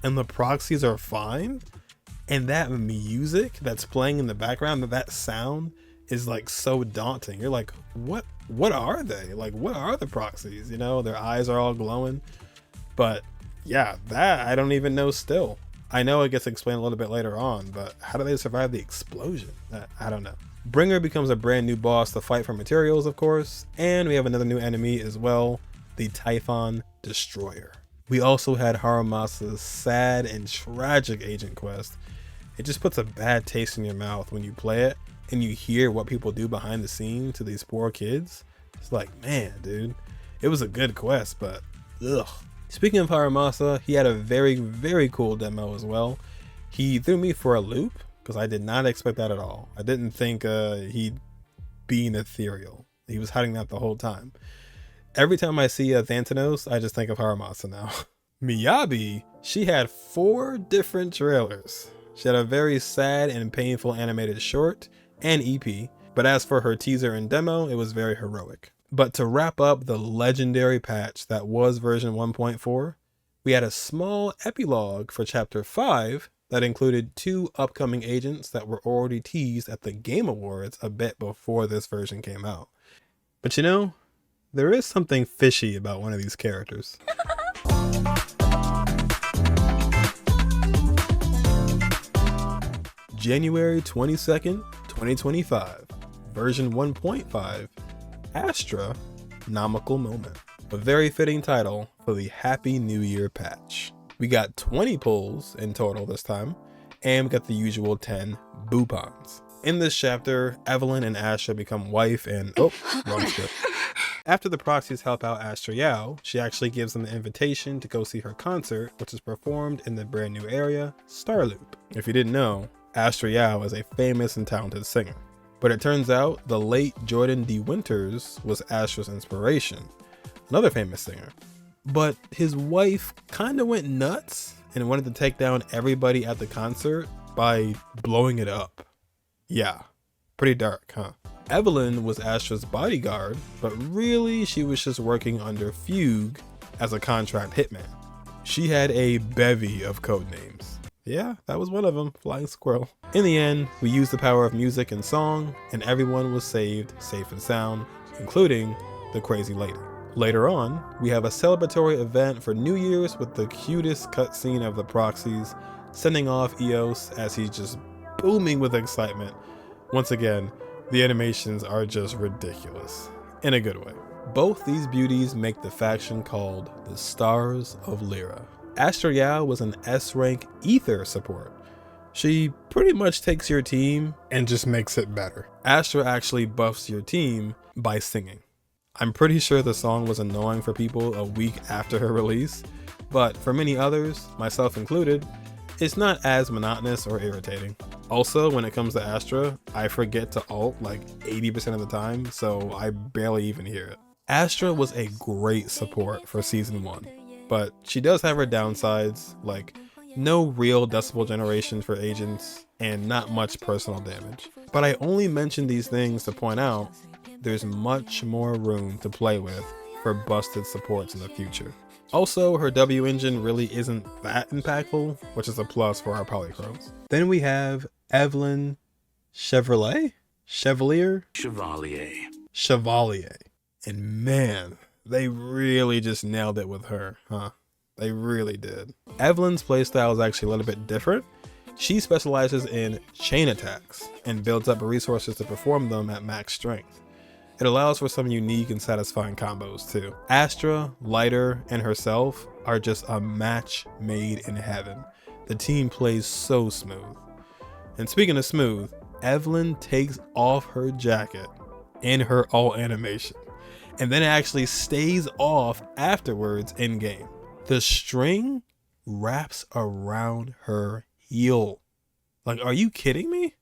and the proxies are fine. And that music that's playing in the background, that sound is like so daunting. You're like, what are they? Like, what are the proxies? You know, their eyes are all glowing. But yeah, that I don't even know still. I know it gets explained a little bit later on, but how do they survive the explosion? I don't know. Bringer becomes a brand new boss to fight for materials, of course, and we have another new enemy as well, the Typhon Destroyer. We also had Harumasa's sad and tragic agent quest. It just puts a bad taste in your mouth when you play it and you hear what people do behind the scenes to these poor kids. It's like, man, dude, it was a good quest, but ugh. Speaking of Harumasa, he had a very, very cool demo as well. He threw me for a loop because I did not expect that at all. I didn't think he'd be an ethereal. He was hiding that the whole time. Every time I see Thanatos, I just think of Harumasa now. Miyabi, she had 4 different trailers. She had a very sad and painful animated short and EP, but as for her teaser and demo, it was very heroic. But to wrap up the legendary patch that was version 1.4, we had a small epilogue for chapter 5 that included 2 upcoming agents that were already teased at the Game Awards a bit before this version came out. But you know, there is something fishy about one of these characters. January 22nd, 2025, version 1.5, Astra-nomical moment. A very fitting title for the Happy New Year patch. We got 20 pulls in total this time, and we got the usual 10 Boopons. In this chapter, Evelyn and Astra become wife and wrong script. After the proxies help out Astra Yao, she actually gives them the invitation to go see her concert, which is performed in the brand new area, Starloop. If you didn't know, Astra Yao is a famous and talented singer. But it turns out the late Jordan D. Winters was Astra's inspiration, another famous singer. But his wife kinda went nuts and wanted to take down everybody at the concert by blowing it up. Yeah, pretty dark, huh? Evelyn was Astra's bodyguard, but really she was just working under Fugue as a contract hitman. She had a bevy of code names. Yeah, that was one of them, Flying Squirrel. In the end, we used the power of music and song, and everyone was saved safe and sound, including the crazy lady. Later on, we have a celebratory event for New Year's with the cutest cutscene of the proxies sending off Eos as he's just booming with excitement. Once again, the animations are just ridiculous, in a good way. Both these beauties make the faction called the Stars of Lyra. Astra Yao was an S-rank Ether support. She pretty much takes your team and just makes it better. Astra actually buffs your team by singing. I'm pretty sure the song was annoying for people a week after her release, but for many others, myself included, it's not as monotonous or irritating. Also, when it comes to Astra, I forget to ult like 80% of the time, so I barely even hear it. Astra was a great support for season 1, but she does have her downsides, like no real decibel generation for agents and not much personal damage. But I only mention these things to point out there's much more room to play with for busted supports in the future. Also, her W engine really isn't that impactful, which is a plus for our polychromes. Then we have Evelyn Chevalier. And man, they really just nailed it with her, huh? They really did. Evelyn's playstyle is actually a little bit different. She specializes in chain attacks and builds up resources to perform them at max strength. It allows for some unique and satisfying combos too. Astra, Lighter, and herself are just a match made in heaven. The team plays so smooth. And speaking of smooth, Evelyn takes off her jacket in her ult animation, and then it actually stays off afterwards in game. The string wraps around her heel. Like, are you kidding me?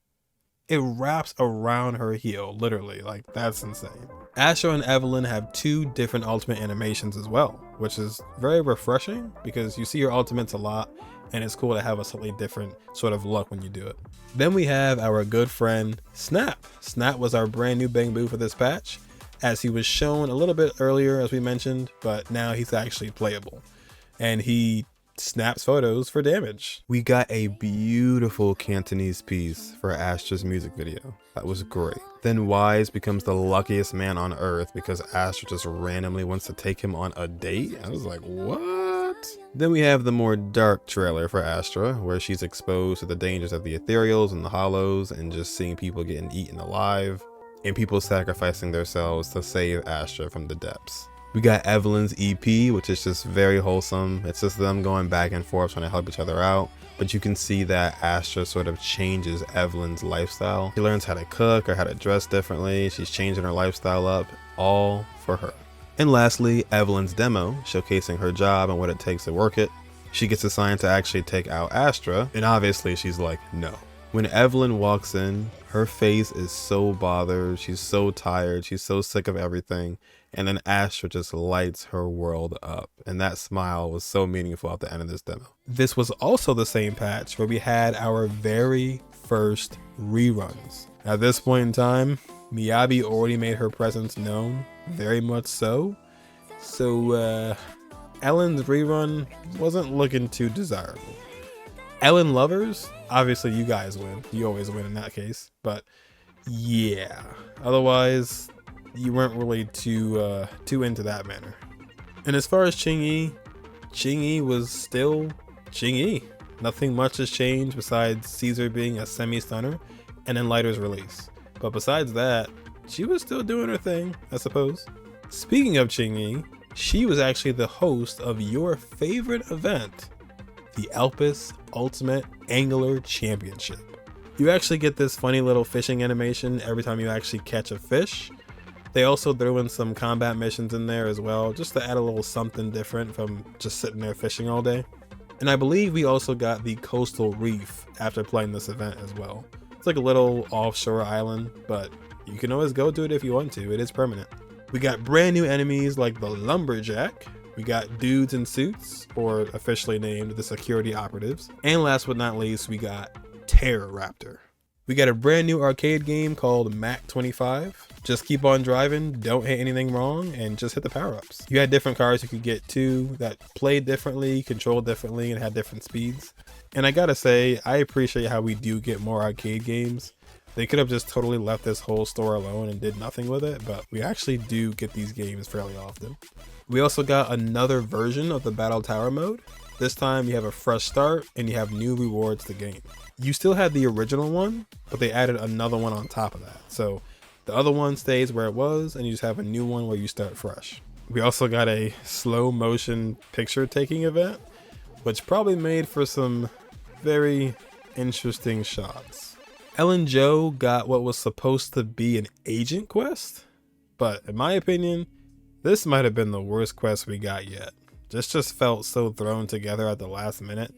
It wraps around her heel, literally. Like, that's insane. Astra and Evelyn have 2 different ultimate animations as well, which is very refreshing because you see your ultimates a lot and it's cool to have a slightly different sort of look when you do it. Then we have our good friend Snap. Snap was our brand new Bang Boo for this patch, as he was shown a little bit earlier as we mentioned, but now he's actually playable and he snaps photos for damage. We got a beautiful Cantonese piece for Astra's music video. That was great. Then Wise becomes the luckiest man on earth because Astra just randomly wants to take him on a date. I was like, what? Then we have the more dark trailer for Astra, where she's exposed to the dangers of the ethereals and the hollows and just seeing people getting eaten alive and people sacrificing themselves to save Astra from the depths. We got Evelyn's EP, which is just very wholesome. It's just them going back and forth trying to help each other out. But you can see that Astra sort of changes Evelyn's lifestyle. She learns how to cook or how to dress differently. She's changing her lifestyle up, all for her. And lastly, Evelyn's demo, showcasing her job and what it takes to work it. She gets assigned to actually take out Astra, and obviously she's like, no. When Evelyn walks in, her face is so bothered. She's so tired. She's so sick of everything. And then Astra just lights her world up. And that smile was so meaningful at the end of this demo. This was also the same patch where we had our very first reruns. At this point in time, Miyabi already made her presence known, very much so. So Ellen's rerun wasn't looking too desirable. Ellen lovers, obviously you guys win. You always win in that case. But yeah, otherwise you weren't really too into that manner. And as far as Ching-Yi was still Ching-Yi. Nothing much has changed besides Caesar being a semi-stunner and then Lighter's release. But besides that, she was still doing her thing, I suppose. Speaking of Ching-Yi, she was actually the host of your favorite event, the Elpis Ultimate Angler Championship. You actually get this funny little fishing animation every time you actually catch a fish. They also threw in some combat missions in there as well, just to add a little something different from just sitting there fishing all day. And I believe we also got the coastal reef after playing this event as well. It's like a little offshore island, but you can always go to it if you want to. It is permanent. We got brand new enemies like the Lumberjack. We got dudes in suits, or officially named the security operatives. And last but not least, we got Terror Raptor. We got a brand new arcade game called Mac 25. Just keep on driving, don't hit anything wrong, and just hit the power-ups. You had different cars you could get too that played differently, controlled differently, and had different speeds. And I gotta say, I appreciate how we do get more arcade games. They could have just totally left this whole store alone and did nothing with it, but we actually do get these games fairly often. We also got another version of the Battle Tower mode. This time you have a fresh start and you have new rewards to gain. You still had the original one, but they added another one on top of that. So the other one stays where it was and you just have a new one where you start fresh. We also got a slow motion picture taking event, which probably made for some very interesting shots. Ellen Joe got what was supposed to be an agent quest, but in my opinion, this might have been the worst quest we got yet. This just felt so thrown together at the last minute.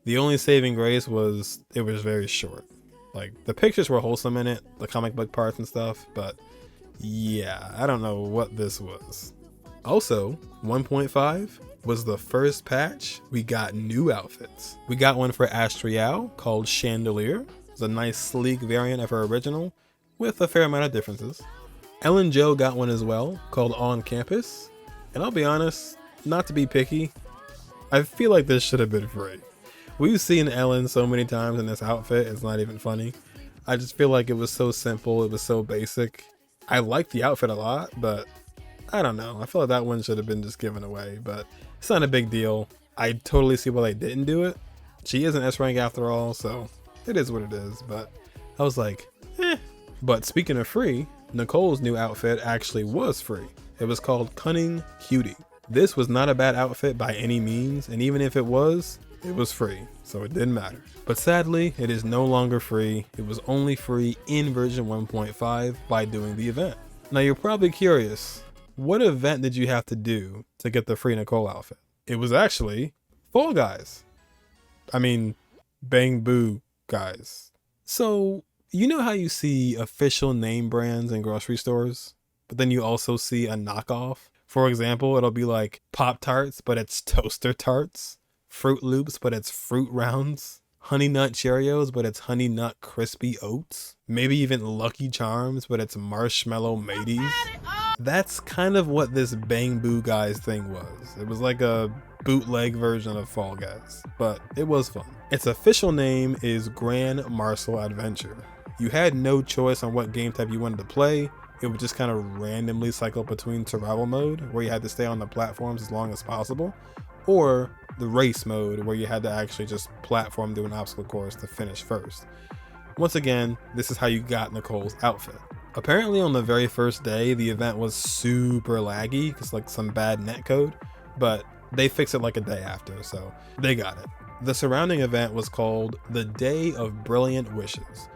The only saving grace was it was very short. Like, the pictures were wholesome in it, the comic book parts and stuff, but yeah, I don't know what this was. Also, 1.5 was the first patch we got new outfits. We got one for Astra-nomical called Chandelier. It's a nice sleek variant of her original with a fair amount of differences. Ellen Joe got one as well called On Campus, and I'll be honest, not to be picky, I feel like this should have been free. We've seen Ellen so many times in this outfit, it's not even funny. I just feel like it was so simple, it was so basic. I like the outfit a lot, but I don't know, I feel like that one should have been just given away, but it's not a big deal. I totally see why they didn't do it. She is an S rank after all, so it is what it is, but I was like, eh. But speaking of free, Nicole's new outfit actually was free. It was called Cunning Cutie. This was not a bad outfit by any means, and even if it was free, so it didn't matter. But sadly, it is no longer free. It was only free in version 1.5 by doing the event. Now you're probably curious, what event did you have to do to get the free Nicole outfit? It was actually Fall Guys. I mean, Bang Boo Guys. So, you know how you see official name brands in grocery stores, but then you also see a knockoff? For example, it'll be like Pop-Tarts, but it's Toaster Tarts. Fruit Loops, but it's Fruit Rounds. Honey Nut Cheerios, but it's Honey Nut Crispy Oats. Maybe even Lucky Charms, but it's Marshmallow Mateys. That's kind of what this Bang Boo Guys thing was. It was like a bootleg version of Fall Guys, but it was fun. Its official name is Grand Marshal Adventure. You had no choice on what game type you wanted to play. It would just kind of randomly cycle between survival mode, where you had to stay on the platforms as long as possible, or the race mode, where you had to actually just platform through an obstacle course to finish first. Once again, this is how you got Nicole's outfit. Apparently on the very first day, the event was super laggy, because like some bad netcode, but they fixed it like a day after, so they got it. The surrounding event was called the Day of Brilliant Wishes,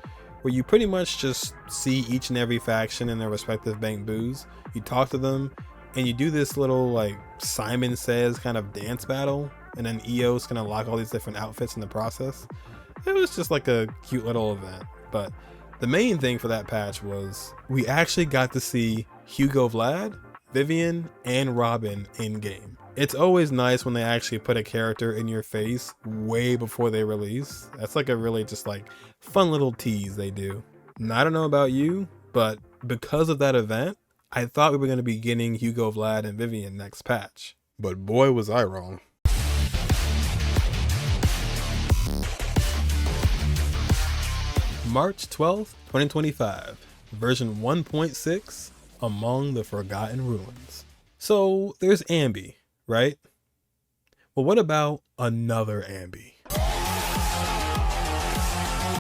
where you pretty much just see each and every faction in their respective Bang Boos. You talk to them, and you do this little like Simon Says kind of dance battle, and then EO's gonna unlock all these different outfits in the process. It was just like a cute little event, but the main thing for that patch was we actually got to see Hugo Vlad, Vivian, and Robin in game. It's always nice when they actually put a character in your face way before they release. That's like a really just like fun little tease they do. And I don't know about you, but because of that event, I thought we were going to be getting Hugo Vlad and Vivian next patch. But boy was I wrong. March 12th, 2025, version 1.6, Among the Forgotten Ruins. So there's Ambi, right? Well, what about another Ambi?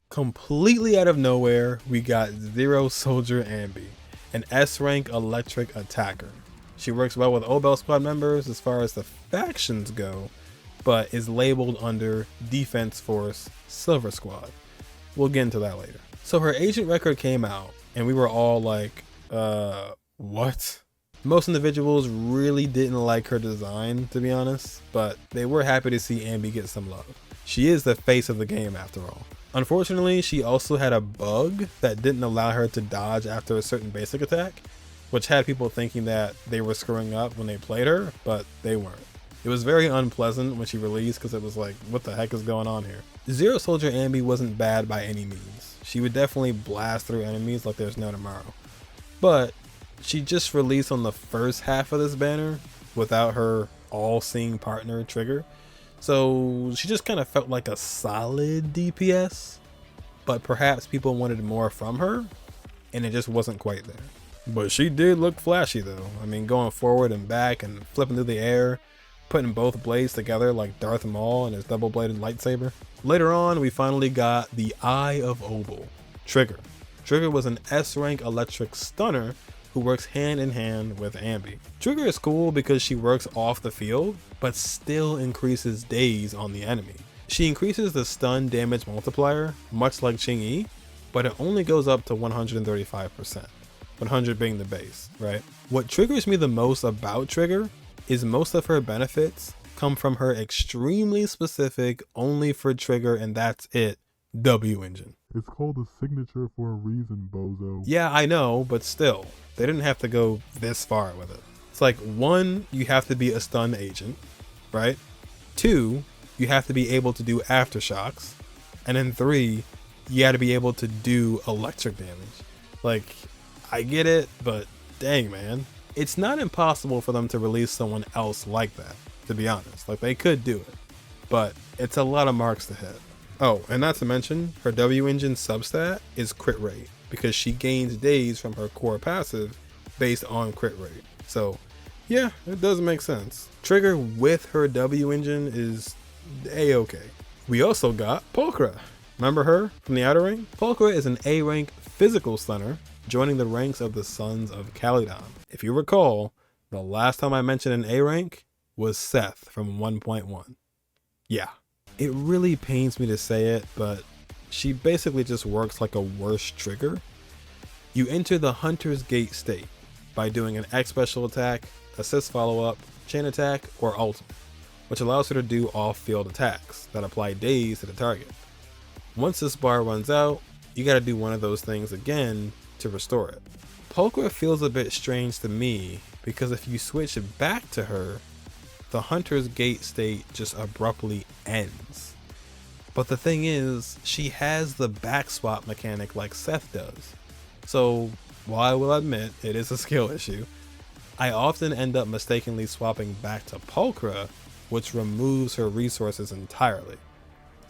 Completely out of nowhere, we got Zero Soldier Ambi, an S-rank electric attacker. She works well with Obel Squad members as far as the factions go, but is labeled under Defense Force Silver Squad. We'll get into that later. So her agent record came out and we were all like, what? Most individuals really didn't like her design, to be honest, but they were happy to see Ambi get some love. She is the face of the game after all. Unfortunately, she also had a bug that didn't allow her to dodge after a certain basic attack, which had people thinking that they were screwing up when they played her, but they weren't. It was very unpleasant when she released because it was like, what the heck is going on here? Zero Soldier Ambi wasn't bad by any means. She would definitely blast through enemies like there's no tomorrow. But she just released on the first half of this banner without her all-seeing partner Trigger. So she just kind of felt like a solid DPS, but perhaps people wanted more from her and it just wasn't quite there. But she did look flashy though. I mean, going forward and back and flipping through the air, putting both blades together like Darth Maul and his double-bladed lightsaber. Later on, we finally got the Eye of Obel, Trigger. Trigger was an S-rank electric stunner who works hand in hand with Ambi. Trigger is cool because she works off the field, but still increases days on the enemy. She increases the stun damage multiplier, much like Ching-Yi, but it only goes up to 135%, 100 being the base, right? What triggers me the most about Trigger is most of her benefits come from her extremely specific, only for Trigger and that's it, W engine. It's called a signature for a reason, bozo. Yeah, I know, but still, they didn't have to go this far with it. It's like, 1, you have to be a stun agent, right? 2, you have to be able to do aftershocks. And then 3, you got to be able to do electric damage. Like, I get it, but dang, man. It's not impossible for them to release someone else like that, to be honest. Like, they could do it, but it's a lot of marks to hit. Oh, and not to mention, her W engine substat is crit rate, because she gains days from her core passive based on crit rate. So yeah, it does make sense. Trigger with her W engine is A-okay. We also got Pulchra. Remember her from the Outer Ring? Pulchra is an A-rank physical stunner, joining the ranks of the Sons of Calydon. If you recall, the last time I mentioned an A rank was Seth from 1.1. Yeah. It really pains me to say it, but she basically just works like a worse Trigger. You enter the Hunter's Gate state by doing an X special attack, assist follow-up, chain attack, or ultimate, which allows her to do off-field attacks that apply days to the target. Once this bar runs out, you gotta do one of those things again to restore it. Pulchra feels a bit strange to me because if you switch back to her, the Hunter's Gate state just abruptly ends. But the thing is, she has the back swap mechanic like Seth does. So while I will admit it is a skill issue, I often end up mistakenly swapping back to Pulchra, which removes her resources entirely.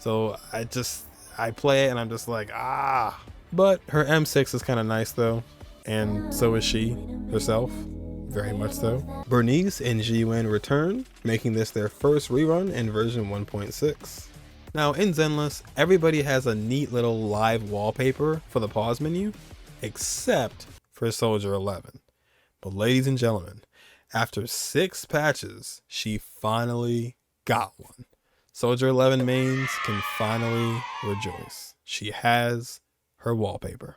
So I play it and I'm just like, ah. But her M6 is kind of nice though, and so is she herself. Very much so. Bernice and Yixuan return, making this their first rerun in version 1.6. Now in Zenless, everybody has a neat little live wallpaper for the pause menu, except for Soldier 11. But ladies and gentlemen, after 6 patches, she finally got one. Soldier 11 mains can finally rejoice. She has her wallpaper.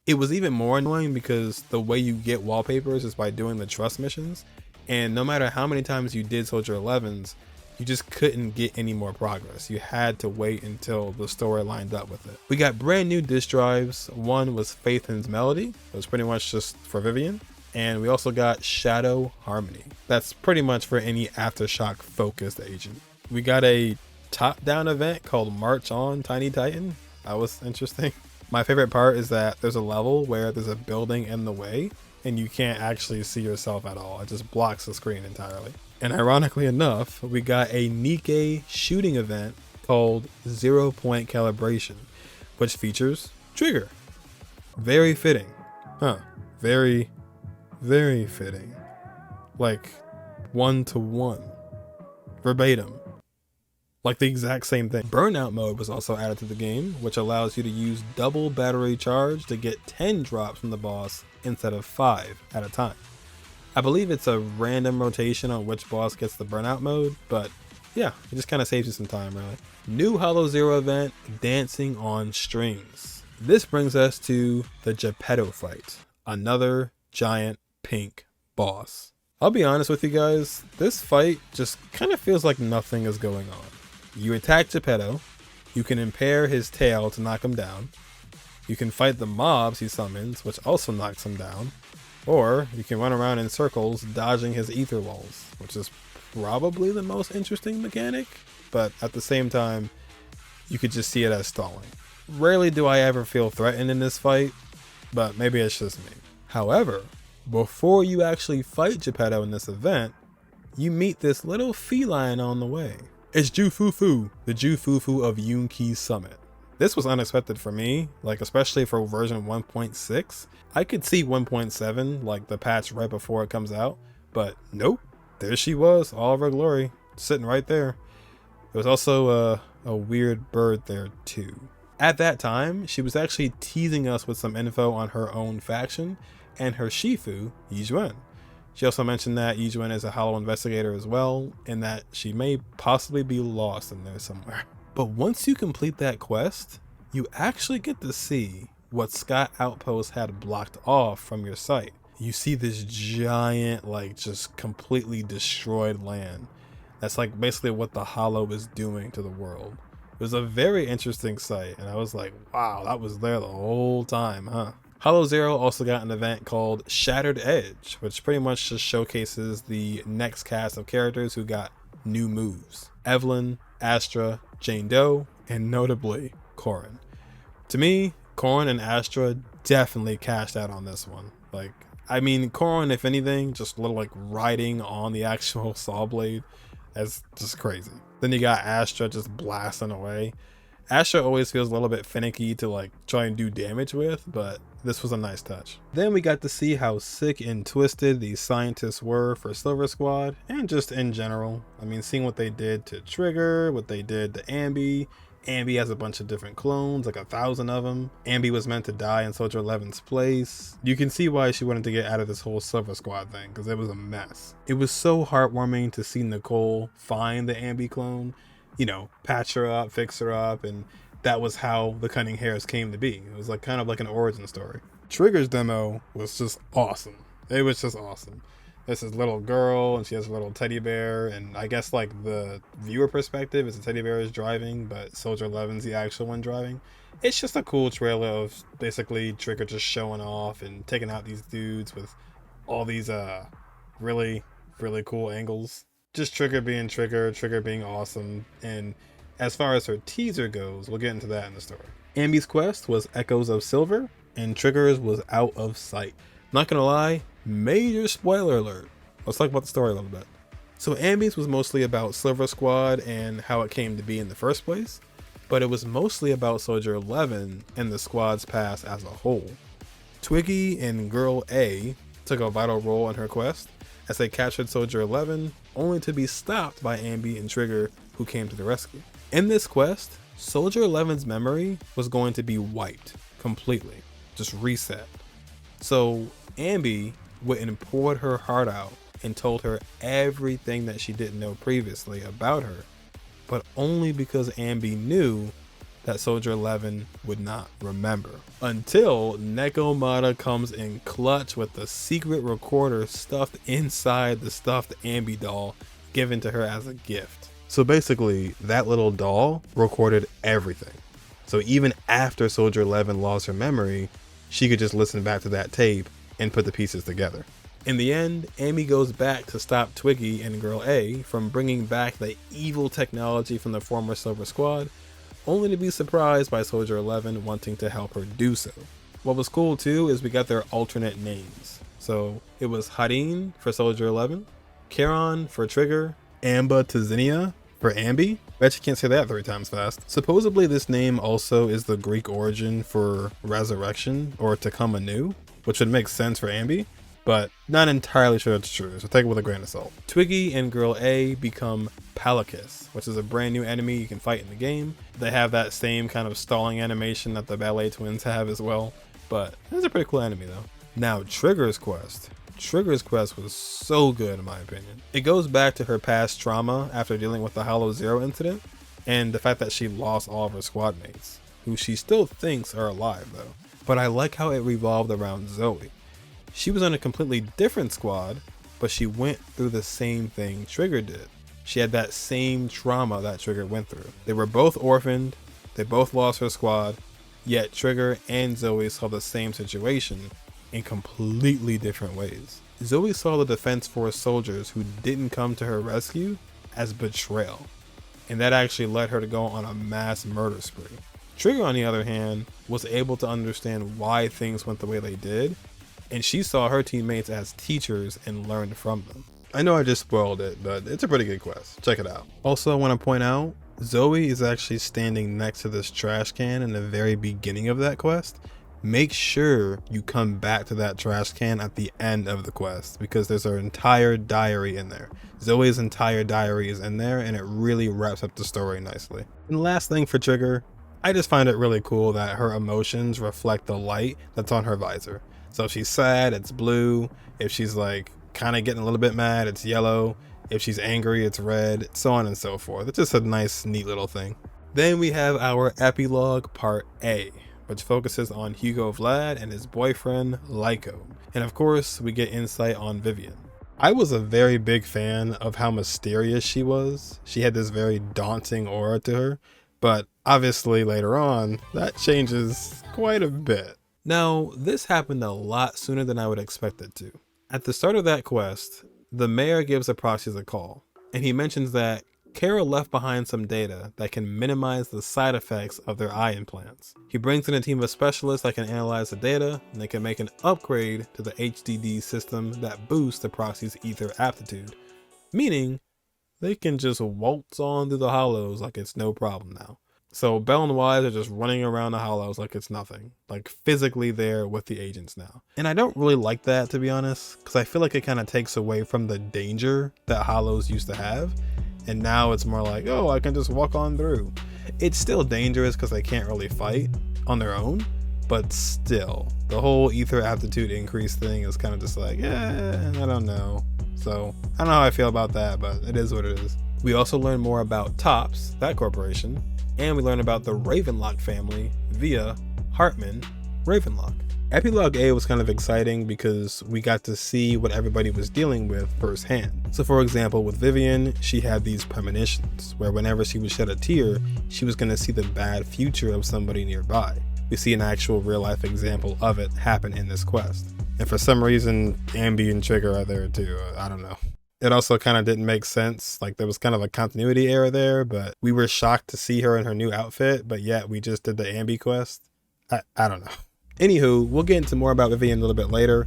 It was even more annoying because the way you get wallpapers is by doing the trust missions, and no matter how many times you did Soldier 11s, you just couldn't get any more progress. You had to wait until the story lined up with it. We got brand new disc drives. One was Faithin's Melody. It was pretty much just for Vivian. And we also got Shadow Harmony. That's pretty much for any Aftershock focused agent. We got a top-down event called March On Tiny Titan. That was interesting. My favorite part is that there's a level where there's a building in the way and you can't actually see yourself at all. It just blocks the screen entirely. And ironically enough, we got a Nikkei shooting event called 0 Point Calibration, which features Trigger. Very fitting. Huh. Very, very fitting. Like 1-to-1. Verbatim. Like the exact same thing. Burnout mode was also added to the game, which allows you to use double battery charge to get 10 drops from the boss instead of 5 at a time. I believe it's a random rotation on which boss gets the burnout mode, but yeah, it just kind of saves you some time, really. New Hollow Zero event, Dancing on Strings. This brings us to the Geppetto fight, another giant pink boss. I'll be honest with you guys, this fight just kind of feels like nothing is going on. You attack Geppetto, you can impair his tail to knock him down, you can fight the mobs he summons, which also knocks him down, or you can run around in circles dodging his ether walls, which is probably the most interesting mechanic, but at the same time, you could just see it as stalling. Rarely do I ever feel threatened in this fight, but maybe it's just me. However, before you actually fight Geppetto in this event, you meet this little feline on the way. It's Jufufu, the Jufufu of Yunqi's Summit. This was unexpected for me, like especially for version 1.6. I could see 1.7, like the patch right before it comes out, but nope, there she was, all of her glory, sitting right there. There was also a weird bird there too. At that time, she was actually teasing us with some info on her own faction and her Shifu, Yixuan. She also mentioned that Yixuan is a Hollow investigator as well, and that she may possibly be lost in there somewhere. But once you complete that quest, you actually get to see what Scott Outpost had blocked off from your sight. You see this giant, like just completely destroyed land. That's like basically what the Hollow is doing to the world. It was a very interesting sight, and I was like, wow, that was there the whole time, huh? Hollow Zero also got an event called Shattered Edge, which pretty much just showcases the next cast of characters who got new moves. Evelyn, Astra, Jane Doe, and notably, Corrin. To me, Corrin and Astra definitely cashed out on this one. Like, I mean, Corrin, if anything, just a little like riding on the actual saw blade. That's just crazy. Then you got Astra just blasting away. Astra always feels a little bit finicky to like try and do damage with, but this was a nice touch. Then we got to see how sick and twisted these scientists were for Silver Squad, and just in general. I mean, seeing what they did to Trigger, what they did to Ambi. Ambi has a bunch of different clones, like 1,000 of them. Ambi was meant to die in Soldier 11's place. You can see why she wanted to get out of this whole Silver Squad thing, because it was a mess. It was so heartwarming to see Nicole find the Ambi clone, you know, patch her up, fix her up, and that was how the Cunning Hairs came to be. It was like kind of like an origin story. Trigger's demo was just awesome. It was just awesome. This is little girl, and she has a little teddy bear, and I guess like the viewer perspective is the teddy bear is driving, but Soldier 11's the actual one driving. It's just a cool trailer of basically Trigger just showing off and taking out these dudes with all these really cool angles. Just Trigger being Trigger, Trigger being awesome, and as far as her teaser goes, we'll get into that in the story. Ambi's quest was Echoes of Silver, and Trigger's was Out of Sight. Not gonna lie, major spoiler alert. Let's talk about the story a little bit. So Ambi's was mostly about Silver Squad and how it came to be in the first place, but it was mostly about Soldier 11 and the squad's past as a whole. Twiggy and Girl A took a vital role in her quest as they captured Soldier 11, only to be stopped by Ambi and Trigger, who came to the rescue. In this quest, Soldier 11's memory was going to be wiped completely, just reset. So Ambi went and poured her heart out and told her everything that she didn't know previously about her, but only because Ambi knew that Soldier 11 would not remember. Until Nekomata comes in clutch with the secret recorder stuffed inside the stuffed Ambi doll given to her as a gift. So basically, that little doll recorded everything. So even after Soldier 11 lost her memory, she could just listen back to that tape and put the pieces together. In the end, Ambi goes back to stop Twiggy and Girl A from bringing back the evil technology from the former Silver Squad, only to be surprised by Soldier 11 wanting to help her do so. What was cool too is we got their alternate names. So it was Harin for Soldier 11, Charon for Trigger, Amba Tizinia for Ambi. I bet you can't say that 3 times fast. Supposedly this name also is the Greek origin for resurrection or to come anew, which would make sense for Ambi, but not entirely sure it's true, so take it with a grain of salt. Twiggy and Girl A become Palacus, which is a brand new enemy you can fight in the game. They have that same kind of stalling animation that the Ballet Twins have as well, but it's a pretty cool enemy though. Now Trigger's quest. Trigger's quest was so good in my opinion. It goes back to her past trauma after dealing with the Hollow Zero incident, and the fact that she lost all of her squad mates, who she still thinks are alive though. But I like how it revolved around Zoe. She was on a completely different squad, but she went through the same thing Trigger did. She had that same trauma that Trigger went through. They were both orphaned, they both lost her squad, yet Trigger and Zoe saw the same situation in completely different ways. Zoe saw the Defense Force soldiers who didn't come to her rescue as betrayal, and that actually led her to go on a mass murder spree. Trigger, on the other hand, was able to understand why things went the way they did, and she saw her teammates as teachers and learned from them. I know I just spoiled it, but it's a pretty good quest. Check it out. Also, I want to point out, Zoe is actually standing next to this trash can in the very beginning of that quest. Make sure you come back to that trash can at the end of the quest, because there's her entire diary in there. Zoe's entire diary is in there, and it really wraps up the story nicely. And the last thing for Trigger, I just find it really cool that her emotions reflect the light that's on her visor. So if she's sad, it's blue. If she's like kind of getting a little bit mad, it's yellow. If she's angry, it's red, so on and so forth. It's just a nice, neat little thing. Then we have our epilogue part A, which focuses on Hugo Vlad and his boyfriend, Lyko. And of course, we get insight on Vivian. I was a very big fan of how mysterious she was. She had this very daunting aura to her, but obviously later on, that changes quite a bit. Now, this happened a lot sooner than I would expect it to. At the start of that quest, the mayor gives the proxies a call, and he mentions that Kara left behind some data that can minimize the side effects of their eye implants. He brings in a team of specialists that can analyze the data, and they can make an upgrade to the HDD system that boosts the proxy's ether aptitude, meaning they can just waltz on through the hollows like it's no problem now. So Bell and Wise are just running around the hollows like it's nothing, like physically there with the agents now. And I don't really like that, to be honest, because I feel like it kind of takes away from the danger that hollows used to have. And now it's more like, oh, I can just walk on through. It's still dangerous because they can't really fight on their own, but still, the whole ether aptitude increase thing is kind of just like, I don't know. So I don't know how I feel about that, but it is what it is. We also learn more about TOPS, that corporation, and we learn about the Ravenlock family via Hartman Ravenlock. Epilogue A was kind of exciting because we got to see what everybody was dealing with firsthand. So for example, with Vivian, she had these premonitions where whenever she would shed a tear, she was going to see the bad future of somebody nearby. We see an actual real life example of it happen in this quest. And for some reason, Ambi and Trigger are there too. I don't know. It also kind of didn't make sense. Like there was kind of a continuity error there, but we were shocked to see her in her new outfit, but yet we just did the Ambi quest. I don't know. Anywho, we'll get into more about Vivian a little bit later.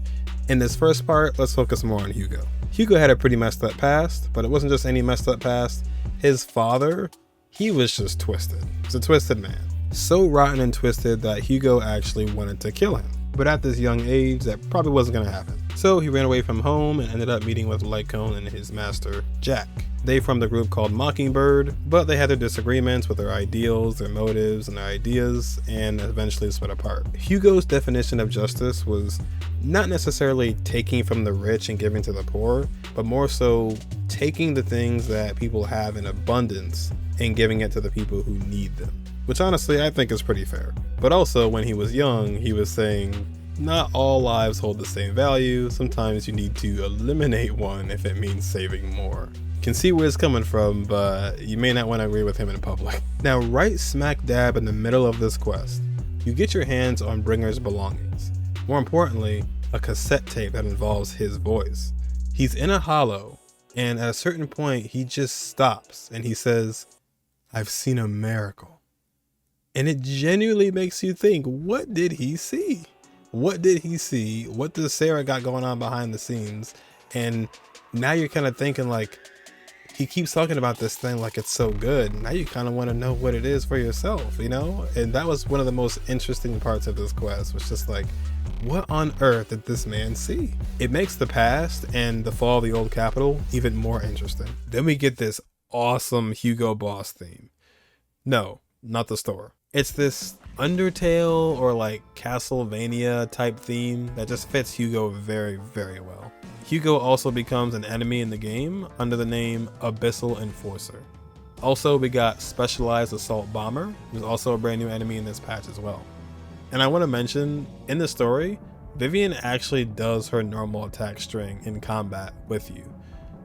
In this first part, let's focus more on Hugo. Hugo had a pretty messed up past, but it wasn't just any messed up past. His father, he was just twisted. He's a twisted man. So rotten and twisted that Hugo actually wanted to kill him. But at this young age, that probably wasn't going to happen. So he ran away from home and ended up meeting with Lycone and his master, Jack. They formed a group called Mockingbird, but they had their disagreements with their ideals, their motives, and their ideas, and eventually split apart. Hugo's definition of justice was not necessarily taking from the rich and giving to the poor, but more so taking the things that people have in abundance and giving it to the people who need them. Which honestly I think is pretty fair. But also when he was young, he was saying, not all lives hold the same value. Sometimes you need to eliminate one if it means saving more. Can see where it's coming from, but you may not want to agree with him in public. Now, right smack dab in the middle of this quest, you get your hands on Bringer's belongings. More importantly, a cassette tape that involves his voice. He's in a hollow, and at a certain point, he just stops and he says, "I've seen a miracle." And it genuinely makes you think, what did he see? What did he see? What does Sarah got going on behind the scenes? And now you're kind of thinking like, he keeps talking about this thing like it's so good. Now you kind of want to know what it is for yourself, you know? And that was one of the most interesting parts of this quest, was just like, what on earth did this man see? It makes the past and the fall of the old capital even more interesting. Then we get this awesome Hugo Boss theme. No, not the store. It's this Undertale or like Castlevania type theme that just fits Hugo very, very well. Hugo also becomes an enemy in the game under the name Abyssal Enforcer. Also, we got Specialized Assault Bomber, who's also a brand new enemy in this patch as well. And I want to mention, in the story, Vivian actually does her normal attack string in combat with you.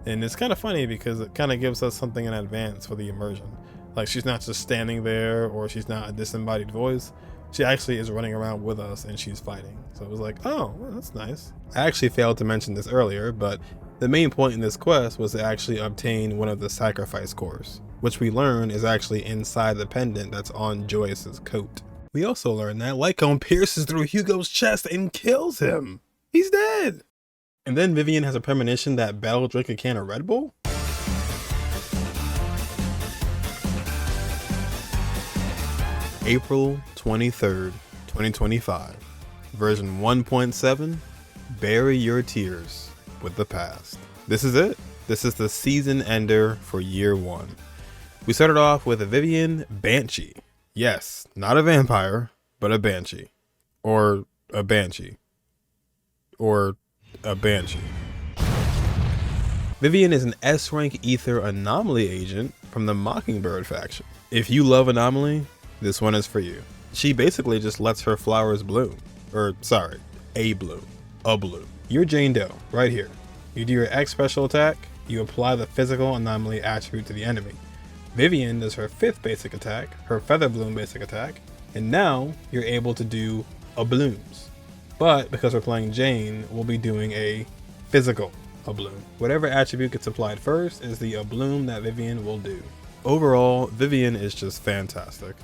And it's kind of funny because it kind of gives us something in advance for the immersion. Like, she's not just standing there or she's not a disembodied voice. She actually is running around with us and she's fighting. So it was like, oh, well, that's nice. I actually failed to mention this earlier, but the main point in this quest was to actually obtain one of the sacrifice cores, which we learn is actually inside the pendant that's on Joyce's coat. We also learn that Lycone pierces through Hugo's chest and kills him. He's dead. And then Vivian has a premonition that Belle will drink a can of Red Bull. April 23rd, 2025. Version 1.7, bury your tears with the past. This is it. This is the season ender for year 1. We started off with a Vivian Banshee. Yes, not a vampire, but a Banshee. Or a Banshee. Or a Banshee. Vivian is an S-rank Ether Anomaly agent from the Mockingbird faction. If you love Anomaly, this one is for you. She basically just lets her flowers bloom. Or, sorry, a bloom. A bloom. You're Jane Doe, right here. You do your X special attack, you apply the physical anomaly attribute to the enemy. Vivian does her 5th basic attack, her Feather Bloom basic attack, and now you're able to do a blooms. But because we're playing Jane, we'll be doing a physical bloom. Whatever attribute gets applied first is the bloom that Vivian will do. Overall, Vivian is just fantastic.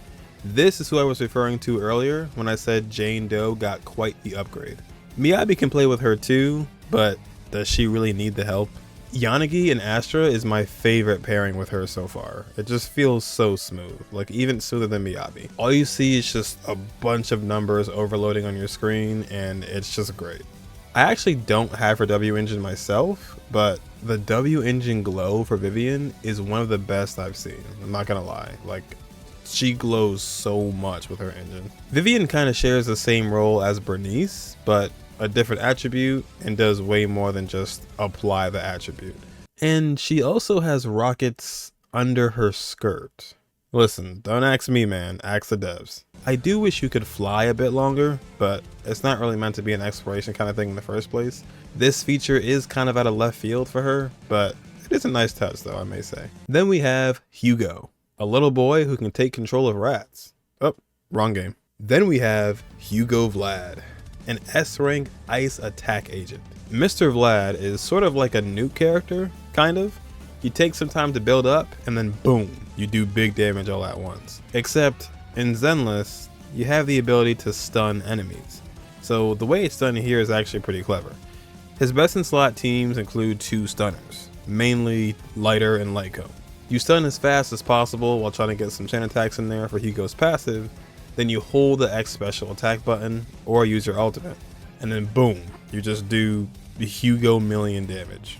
This is who I was referring to earlier when I said Jane Doe got quite the upgrade. Miyabi can play with her too, but does she really need the help? Yanagi and Astra is my favorite pairing with her so far. It just feels so smooth, like even smoother than Miyabi. All you see is just a bunch of numbers overloading on your screen and it's just great. I actually don't have her W engine myself, but the W engine glow for Vivian is one of the best I've seen. I'm not gonna lie, like she glows so much with her engine. Vivian kind of shares the same role as Bernice, but a different attribute and does way more than just apply the attribute. And she also has rockets under her skirt. Listen, don't ask me, man, ask the devs. I do wish you could fly a bit longer, but it's not really meant to be an exploration kind of thing in the first place. This feature is kind of out of left field for her, but it is a nice touch though, I may say. Then we have Hugo, a little boy who can take control of rats. Oh, wrong game. Then we have Hugo Vlad, an S-rank ice attack agent. Mr. Vlad is sort of like a nuke character, kind of. You take some time to build up and then boom, you do big damage all at once. Except in Zenless, you have the ability to stun enemies. So the way it's done here is actually pretty clever. His best in slot teams include 2 stunners, mainly Lighter and Lycone. You stun as fast as possible while trying to get some chain attacks in there for Hugo's passive. Then you hold the X special attack button or use your ultimate. And then boom, you just do the Hugo million damage.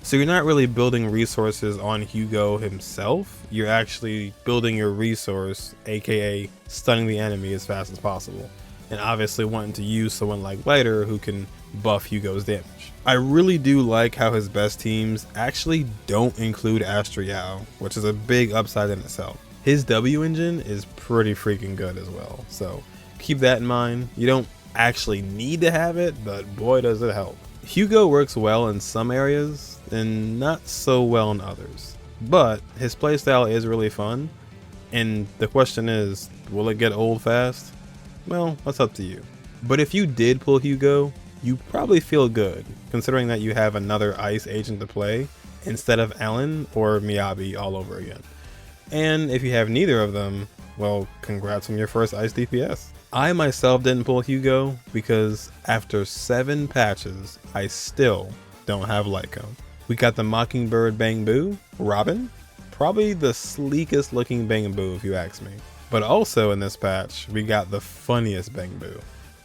So you're not really building resources on Hugo himself, you're actually building your resource, aka stunning the enemy as fast as possible. And obviously wanting to use someone like Lighter who can buff Hugo's damage. I really do like how his best teams actually don't include Astra, which is a big upside in itself. His W engine is pretty freaking good as well, so keep that in mind. You don't actually need to have it, but boy does it help. Hugo works well in some areas and not so well in others, but his playstyle is really fun, and the question is, will it get old fast? Well, that's up to you. But if you did pull Hugo, you probably feel good, considering that you have another ice agent to play instead of Ellen or Miyabi all over again. And if you have neither of them, well, congrats on your first ice DPS. I myself didn't pull Hugo because after 7 patches, I still don't have Lycone. We got the Mockingbird Bang Boo, Robin, probably the sleekest looking Bang Boo if you ask me. But also in this patch, we got the funniest Bang Boo.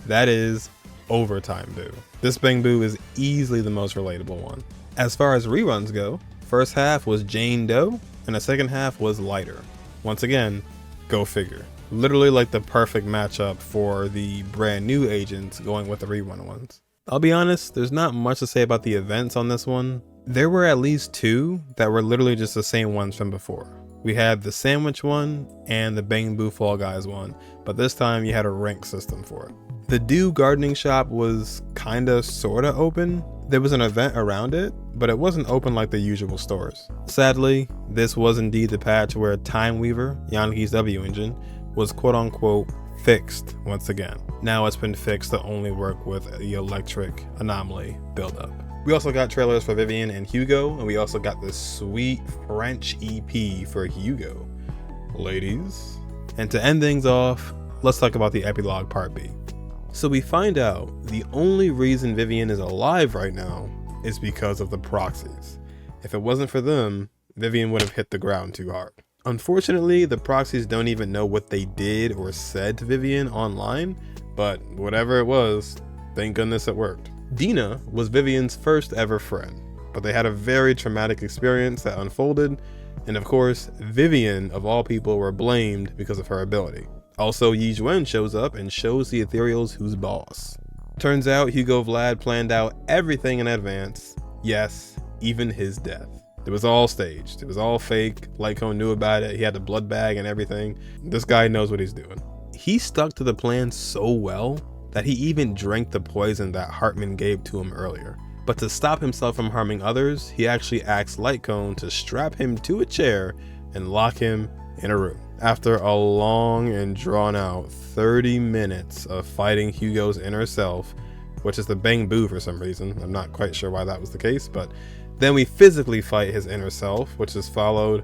That is Overtime Boo. This Bang Boo is easily the most relatable one. As far as reruns go, first half was Jane Doe, and the second half was Lighter. Once again, go figure. Literally like the perfect matchup for the brand new agents going with the rerun ones. I'll be honest, there's not much to say about the events on this one. There were at least 2 that were literally just the same ones from before. We had the sandwich one and the Bang Boo Fall Guys one, but this time you had a rank system for it. The Dew gardening shop was kinda sorta open. There was an event around it, but it wasn't open like the usual stores. Sadly, this was indeed the patch where Time Weaver, Yanghi's W engine, was quote unquote fixed once again. Now it's been fixed to only work with the electric anomaly buildup. We also got trailers for Vivian and Hugo, and we also got this sweet French EP for Hugo. Ladies. And to end things off, let's talk about the epilogue part B. So we find out the only reason Vivian is alive right now is because of the proxies. If it wasn't for them, Vivian would have hit the ground too hard. Unfortunately, the proxies don't even know what they did or said to Vivian online, but whatever it was, thank goodness it worked. Dina was Vivian's first ever friend, but they had a very traumatic experience that unfolded, and of course, Vivian of all people were blamed because of her ability. Also, Yixuan shows up and shows the Ethereals who's boss. Turns out Hugo Vlad planned out everything in advance. Yes, even his death. It was all staged. It was all fake. Lycone knew about it. He had the blood bag and everything. This guy knows what he's doing. He stuck to the plan so well that he even drank the poison that Hartman gave to him earlier. But to stop himself from harming others, he actually asked Lycone to strap him to a chair and lock him in a room. After a long and drawn out 30 minutes of fighting Hugo's inner self, which is the Bang Boo for some reason. I'm not quite sure why that was the case, but then we physically fight his inner self, which is followed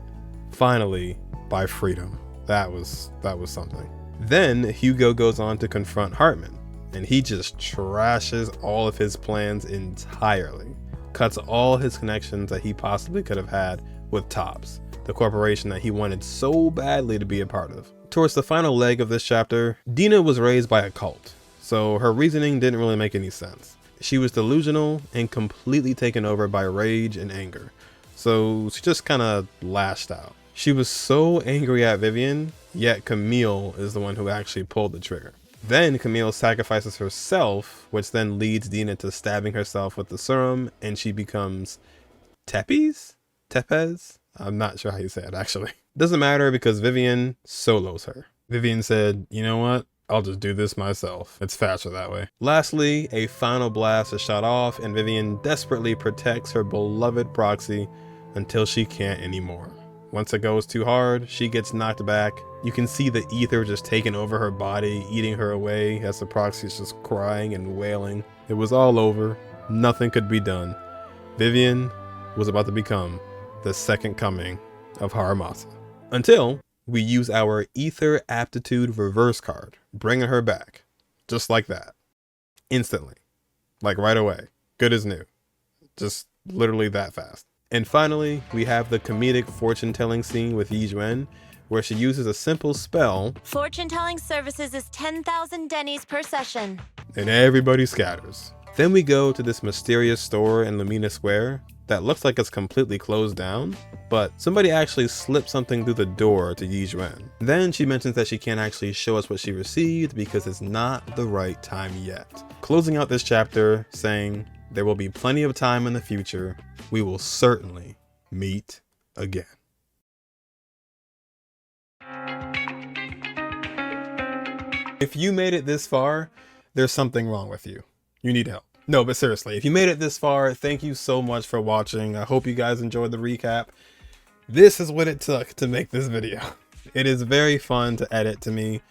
finally by freedom. That was something. Then Hugo goes on to confront Hartman, and he just trashes all of his plans entirely. Cuts all his connections that he possibly could have had with Topps, the corporation that he wanted so badly to be a part of. Towards the final leg of this chapter, Dina was raised by a cult, so her reasoning didn't really make any sense. She was delusional and completely taken over by rage and anger, so she just kind of lashed out. She was so angry at Vivian, yet Camille is the one who actually pulled the trigger. Then Camille sacrifices herself, which then leads Dina to stabbing herself with the serum, and she becomes Tepes? I'm not sure how you say it, actually. Doesn't matter because Vivian solos her. Vivian said, you know what? I'll just do this myself. It's faster that way. Lastly, a final blast is shot off and Vivian desperately protects her beloved proxy until she can't anymore. Once it goes too hard, she gets knocked back. You can see the ether just taking over her body, eating her away as the proxy is just crying and wailing. It was all over. Nothing could be done. Vivian was about to become the second coming of Haramasa. Until we use our Ether Aptitude reverse card, bringing her back. Just like that. Instantly. Like right away. Good as new. Just literally that fast. And finally, we have the comedic fortune-telling scene with Yixuan, where she uses a simple spell. Fortune-telling services is 10,000 dennies per session. And everybody scatters. Then we go to this mysterious store in Lumina Square that looks like it's completely closed down, but somebody actually slipped something through the door to Yixuan. Then she mentions that she can't actually show us what she received because it's not the right time yet. Closing out this chapter saying, there will be plenty of time in the future. We will certainly meet again. If you made it this far, there's something wrong with you. You need help. No, but seriously, if you made it this far, thank you so much for watching. I hope you guys enjoyed the recap. This is what it took to make this video. It is very fun to edit to me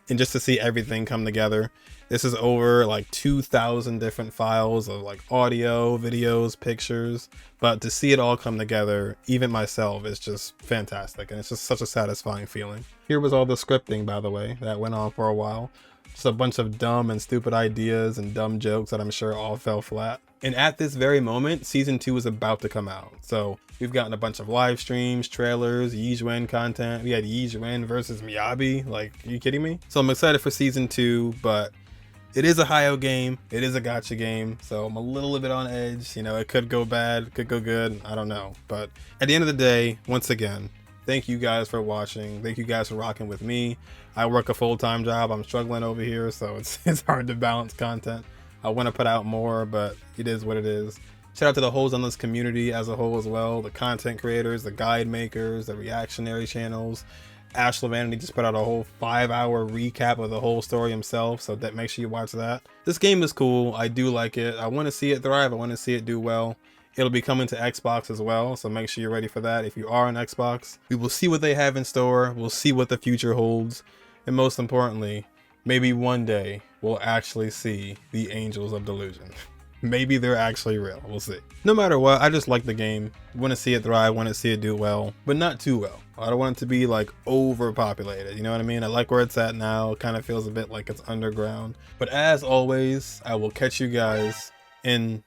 and just to see everything come together. This is over like 2,000 different files of like audio, videos, pictures, but to see it all come together, even myself, is just fantastic. And it's just such a satisfying feeling. Here was all the scripting, by the way, that went on for a while. Just a bunch of dumb and stupid ideas and dumb jokes that I'm sure all fell flat. And at this very moment, season 2 is about to come out. So we've gotten a bunch of live streams, trailers, Yixuan content. We had Yixuan versus Miyabi. Like, are you kidding me? So I'm excited for season 2, but it is a Hayo game. It is a gacha game. So I'm a little bit on edge. You know, it could go bad, it could go good. I don't know. But at the end of the day, once again, Thank you guys for watching. Thank you guys for rocking with me. I work a full-time job. I'm struggling over here, so it's hard to balance content. I want to put out more, but it is what it is. Shout out to the whole Zenless community as a whole as well. The content creators, the guide makers, the reactionary channels. Ash Vanity just put out a whole 5-hour recap of the whole story himself, so that make sure you watch that. This game is cool. I do like it. I want to see it thrive. I want to see it do well. It'll be coming to Xbox as well, so make sure you're ready for that if you are on Xbox. We will see what they have in store. We'll see what the future holds. And most importantly, maybe one day we'll actually see the Angels of Delusion. Maybe they're actually real. We'll see. No matter what, I just like the game. Want to see it thrive, want to see it do well, but not too well. I don't want it to be like overpopulated, you know what I mean? I like where it's at now. It kind of feels a bit like it's underground. But as always, I will catch you guys in